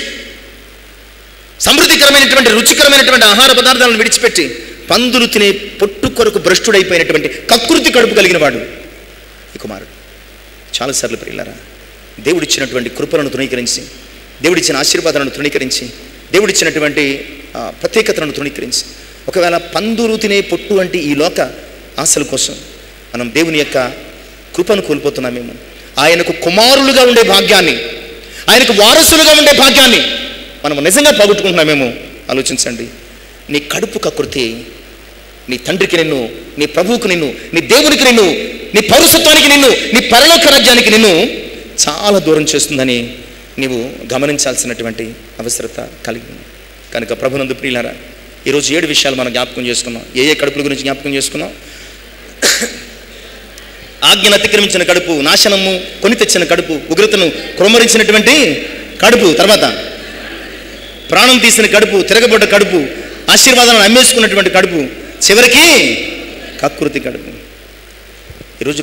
సమృద్ధికరమైనటువంటి రుచికరమైనటువంటి ఆహార పదార్థాలను విడిచిపెట్టి పందులు తినే పొట్టు కొరకు భ్రష్టుడైపోయినటువంటి కకృతి కడుపు కలిగిన వాడు ఈ కుమారుడు. చాలాసార్లు ప్రియులారా, దేవుడిచ్చినటువంటి కృపలను తృణీకరించి, దేవుడిచ్చిన ఆశీర్వాదాలను తృణీకరించి, దేవుడిచ్చినటువంటి ప్రత్యేకతలను తృణీకరించి, ఒకవేళ పందులు తినే పొట్టు వంటి ఈ లోక ఆశల కోసం మనం దేవుని యొక్క కృపను కోల్పోతున్నామేమో. ఆయనకు కుమారులుగా ఉండే భాగ్యాన్ని, ఆయనకు వారసులుగా ఉండే భాగ్యాన్ని మనం నిజంగా పోగొట్టుకుంటున్నామేమో ఆలోచించండి. నీ కడుపు కకృతి నీ తండ్రికి నిన్ను, నీ ప్రభువుకు నిన్ను, నీ దేవునికి నిన్ను, నీ పౌరసత్వానికి నిన్ను, నీ పరలోక రాజ్యానికి నిన్ను చాలా దూరం చేస్తుందని నీవు గమనించాల్సినటువంటి అవసరత కలిగి ఉంది. కనుక ప్రభునందు ప్రియులారా, ఈరోజు 7 విషయాలు మనం జ్ఞాపకం చేసుకున్నాం. ఏ కడుపుల గురించి జ్ఞాపకం చేసుకున్నాం? ఆజ్ఞను అతిక్రమించిన కడుపు, నాశనము కొని తెచ్చిన కడుపు, ఉగ్రతను క్రొమ్మరించినటువంటి కడుపు, తర్వాత ప్రాణం తీసిన కడుపు, తిరగబడ్డ కడుపు, ఆశీర్వాదాలను అమ్మేసుకున్నటువంటి కడుపు, చివరికి కకృతి కడుపు. ఈరోజు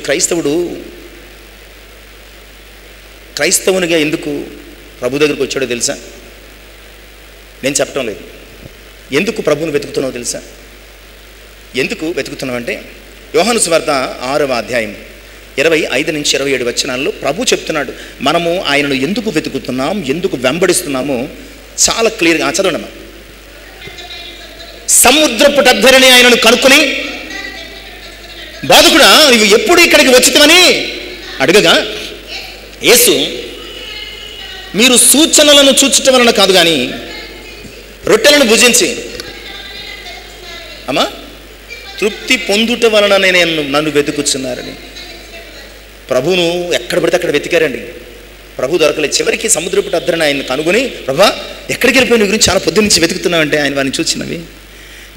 క్రైస్తవునిగా ఎందుకు ప్రభు దగ్గరికి వచ్చాడో తెలుసా? నేను చెప్పటం లేదు. ఎందుకు ప్రభువును వెతుకుతున్నావో తెలుసా? ఎందుకు వెతుకుతున్నావంటే యోహాను సువార్త 6వ అధ్యాయం 25 నుంచి 27 వచనాల్లో ప్రభు చెప్తున్నాడు, మనము ఆయనను ఎందుకు వెతుకుతున్నాం, ఎందుకు వెంబడిస్తున్నామో చాలా క్లియర్గా చదవండి. సముద్రపు టద్దరిని ఆయనను కనుక్కొని, బాధకుడా నువ్వు ఎప్పుడు ఇక్కడికి వచ్చితమని అడగగా, యేసు, మీరు సూచనలను చూచటం వలన కాదు కానీ రొట్టెలను భుజించి తృప్తి పొందుట వలన నన్ను వెతుకుతున్నారని. ప్రభువును ఎక్కడ పడితే అక్కడ వెతికారండి. ప్రభు దొరకలేదు. చివరికి సముద్రపు టద్దరిని ఆయన కనుగొని, ప్రభా ఎక్కడికి వెళ్ళిపోయిన గురించి చాలా పొద్దు నుంచి వెతుకుతున్నామంటే ఆయన వారిని చూచినవి.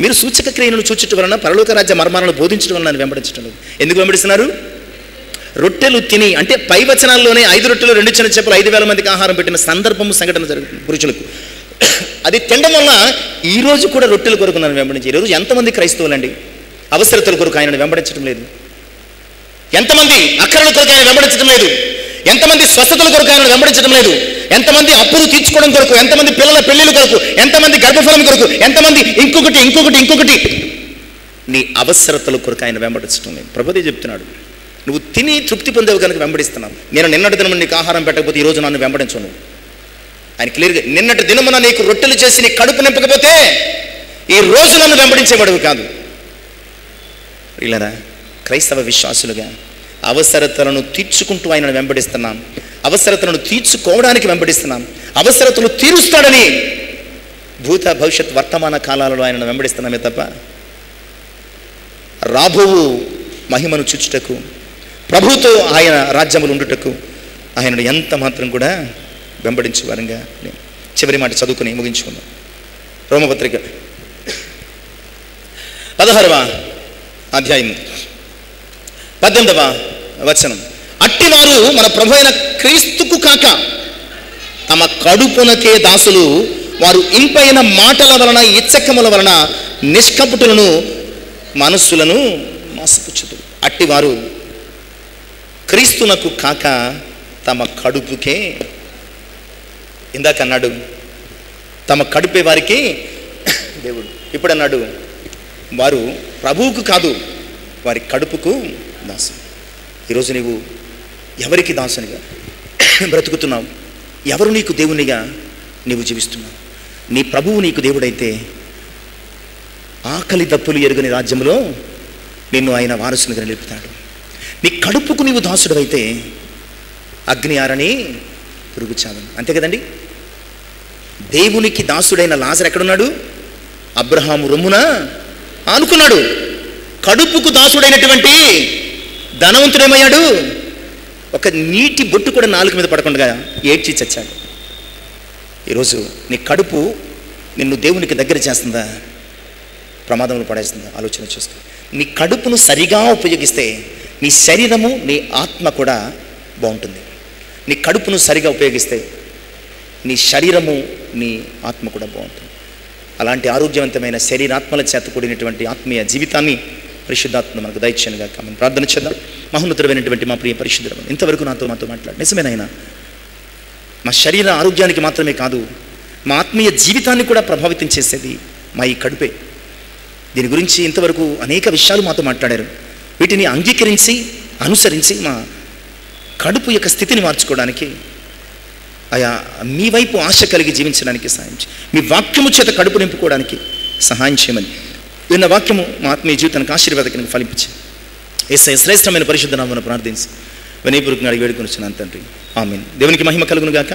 మీరు సూచక క్రియలను చూచటం వలన పరలోక రాజ్య మర్మాలను బోధించడం వలన వెంబడించడం లేదు. ఎందుకు వెంబడిస్తున్నారు? రొట్టెలు తిని, అంటే పై వచనాల్లోనే 5 రొట్టెలు 2 చిన్న చేపలు 5,000 మందికి ఆహారం పెట్టిన సంఘటన జరుగుతుంది పురుషులకు. అది తినడం వల్ల ఈరోజు కూడా రొట్టెల కొరకు నన్ను వెంబడించి, ఈరోజు ఎంతమంది క్రైస్తవులండి అవసరతల కొరకు ఆయనను వెంబడించడం లేదు? ఎంతమంది అక్కరల కొరకు ఆయన వెంబడించడం లేదు? ఎంతమంది స్వస్థతల కొరకు ఆయన వెంబడించడం లేదు? ఎంతమంది అప్పులు తీర్చుకోవడం కొరకు, ఎంతమంది పిల్లల పెళ్లిళ్ళ కొరకు, ఎంతమంది గర్భఫలం కొరకు, ఎంతమంది ఇంకొకటి నీ అవసరతల కొరకు ఆయన వెంబడించడం లేదు. ప్రభుదే చెప్తున్నాడు, నువ్వు తిని తృప్తి పొందేవు కనుక వెంబడిస్తున్నావు. నేను నిన్నటి దినము నీకు ఆహారం పెట్టకపోతే ఈరోజు నన్ను వెంబడించను. ఆయన క్లియర్గా, నిన్నటి దినమున నీకు రొట్టెలు చేసి నీ కడుపు నింపకపోతే ఈ రోజు నన్ను వెంబడించేవాడు కాదు. ఇలా క్రైస్తవ విశ్వాసులుగా అవసరతలను తీర్చుకుంటూ ఆయనను వెంబడిస్తున్నాం. అవసరతలను తీర్చుకోవడానికి వెంబడిస్తున్నాం. అవసరతలు తీరుస్తాడని భూత భవిష్యత్ వర్తమాన కాలాలలో ఆయనను వెంబడిస్తున్నామే తప్ప రాబోవు మహిమను చూచుటకు, ప్రభుతో ఆయన రాజ్యములు ఉండుటకు ఆయనను ఎంత మాత్రం కూడా వెంబడించే వారంగా. చివరి మాట చదువుకుని ముగించుకుందాం. రోమపత్రిక 16వ అధ్యాయం 18వ వచనం. అట్టివారు మన ప్రభు అయిన క్రీస్తుకు కాక తమ కడుపునకే దాసులు, వారు ఇంపైన మాటల వలన ఇచ్చకముల వలన నిష్కపటులను మనస్సులను మోసపుచ్చుదురు. అట్టివారు క్రీస్తునకు కాక తమ కడుపుకే, ఇందాక అన్నాడు తమ కడుపే వారికి దేవుడు, ఇప్పుడు అన్నాడు వారు ప్రభువుకు కాదు వారి కడుపుకు దాసు. ఈరోజు నీవు ఎవరికి దాసునిగా బ్రతుకుతున్నావు? ఎవరు నీకు దేవునిగా నీవు జీవిస్తున్నావు? నీ ప్రభువు నీకు దేవుడైతే ఆకలి దప్పులు ఎరుగని రాజ్యంలో నిన్ను ఆయన వారసునిగా నిలుపుతాడు. నీ కడుపుకు నీవు దాసుడు అయితే అగ్ని ఆరని పురుగు చావని. అంతే కదండి. దేవునికి దాసుడైన లాజరు ఎక్కడున్నాడు? అబ్రహాము రొమ్మున ఆనుకున్నాడు. కడుపుకు దాసుడైనటువంటి ధనవంతుడేమయ్యాడు? ఒక నీటి బొట్టు కూడా నాలుక మీద పడకుండా ఏడ్చి చచ్చాడు. ఈరోజు నీ కడుపు నిన్ను దేవునికి దగ్గర చేస్తుందా, ప్రమాదంలో పడేస్తుందా? ఆలోచన చేసుకో. నీ కడుపును సరిగా ఉపయోగిస్తే నీ శరీరము నీ ఆత్మ కూడా బాగుంటుంది. నీ కడుపును సరిగా ఉపయోగిస్తే నీ శరీరము నీ ఆత్మ కూడా బాగుంటుంది. అలాంటి ఆరోగ్యవంతమైన శరీరాత్మల చేత కూడినటువంటి ఆత్మీయ జీవితాన్ని పరిశుద్ధాత్మ మనకు దయచేయనుగా కామని ప్రార్థన చేద్దాం. మహోన్నతమైనటువంటి మా ప్రియ పరిశుద్ధుడు, ఇంతవరకు మాతో మాట్లాడు. నిజమేనైనా మా శరీర ఆరోగ్యానికి మాత్రమే కాదు, మా ఆత్మీయ జీవితాన్ని కూడా ప్రభావితం చేసేది మా ఈ కడుపే. దీని గురించి ఇంతవరకు అనేక విషయాలు మాతో మాట్లాడారు. వీటిని అంగీకరించి అనుసరించి మా కడుపు యొక్క స్థితిని మార్చుకోవడానికి, ఆయా మీ వైపు ఆశ కలిగి జీవించడానికి సహాయం చేయి. మీ వాక్యము చేత కడుపు నింపుకోవడానికి సహాయం చేయమని విన్న వాక్యము మా ఆత్మీయ జీవితానికి ఆశీర్వాదకరంగా ఫలించి యేసయ్య శ్రేష్టమైన పరిశుద్ధ నామమున ప్రార్థించి వినయపూర్వకంగా అడిగి వేడుకొని వచ్చినాను తండ్రి. ఆమేన్. దేవునికి మహిమ కలుగును గాక.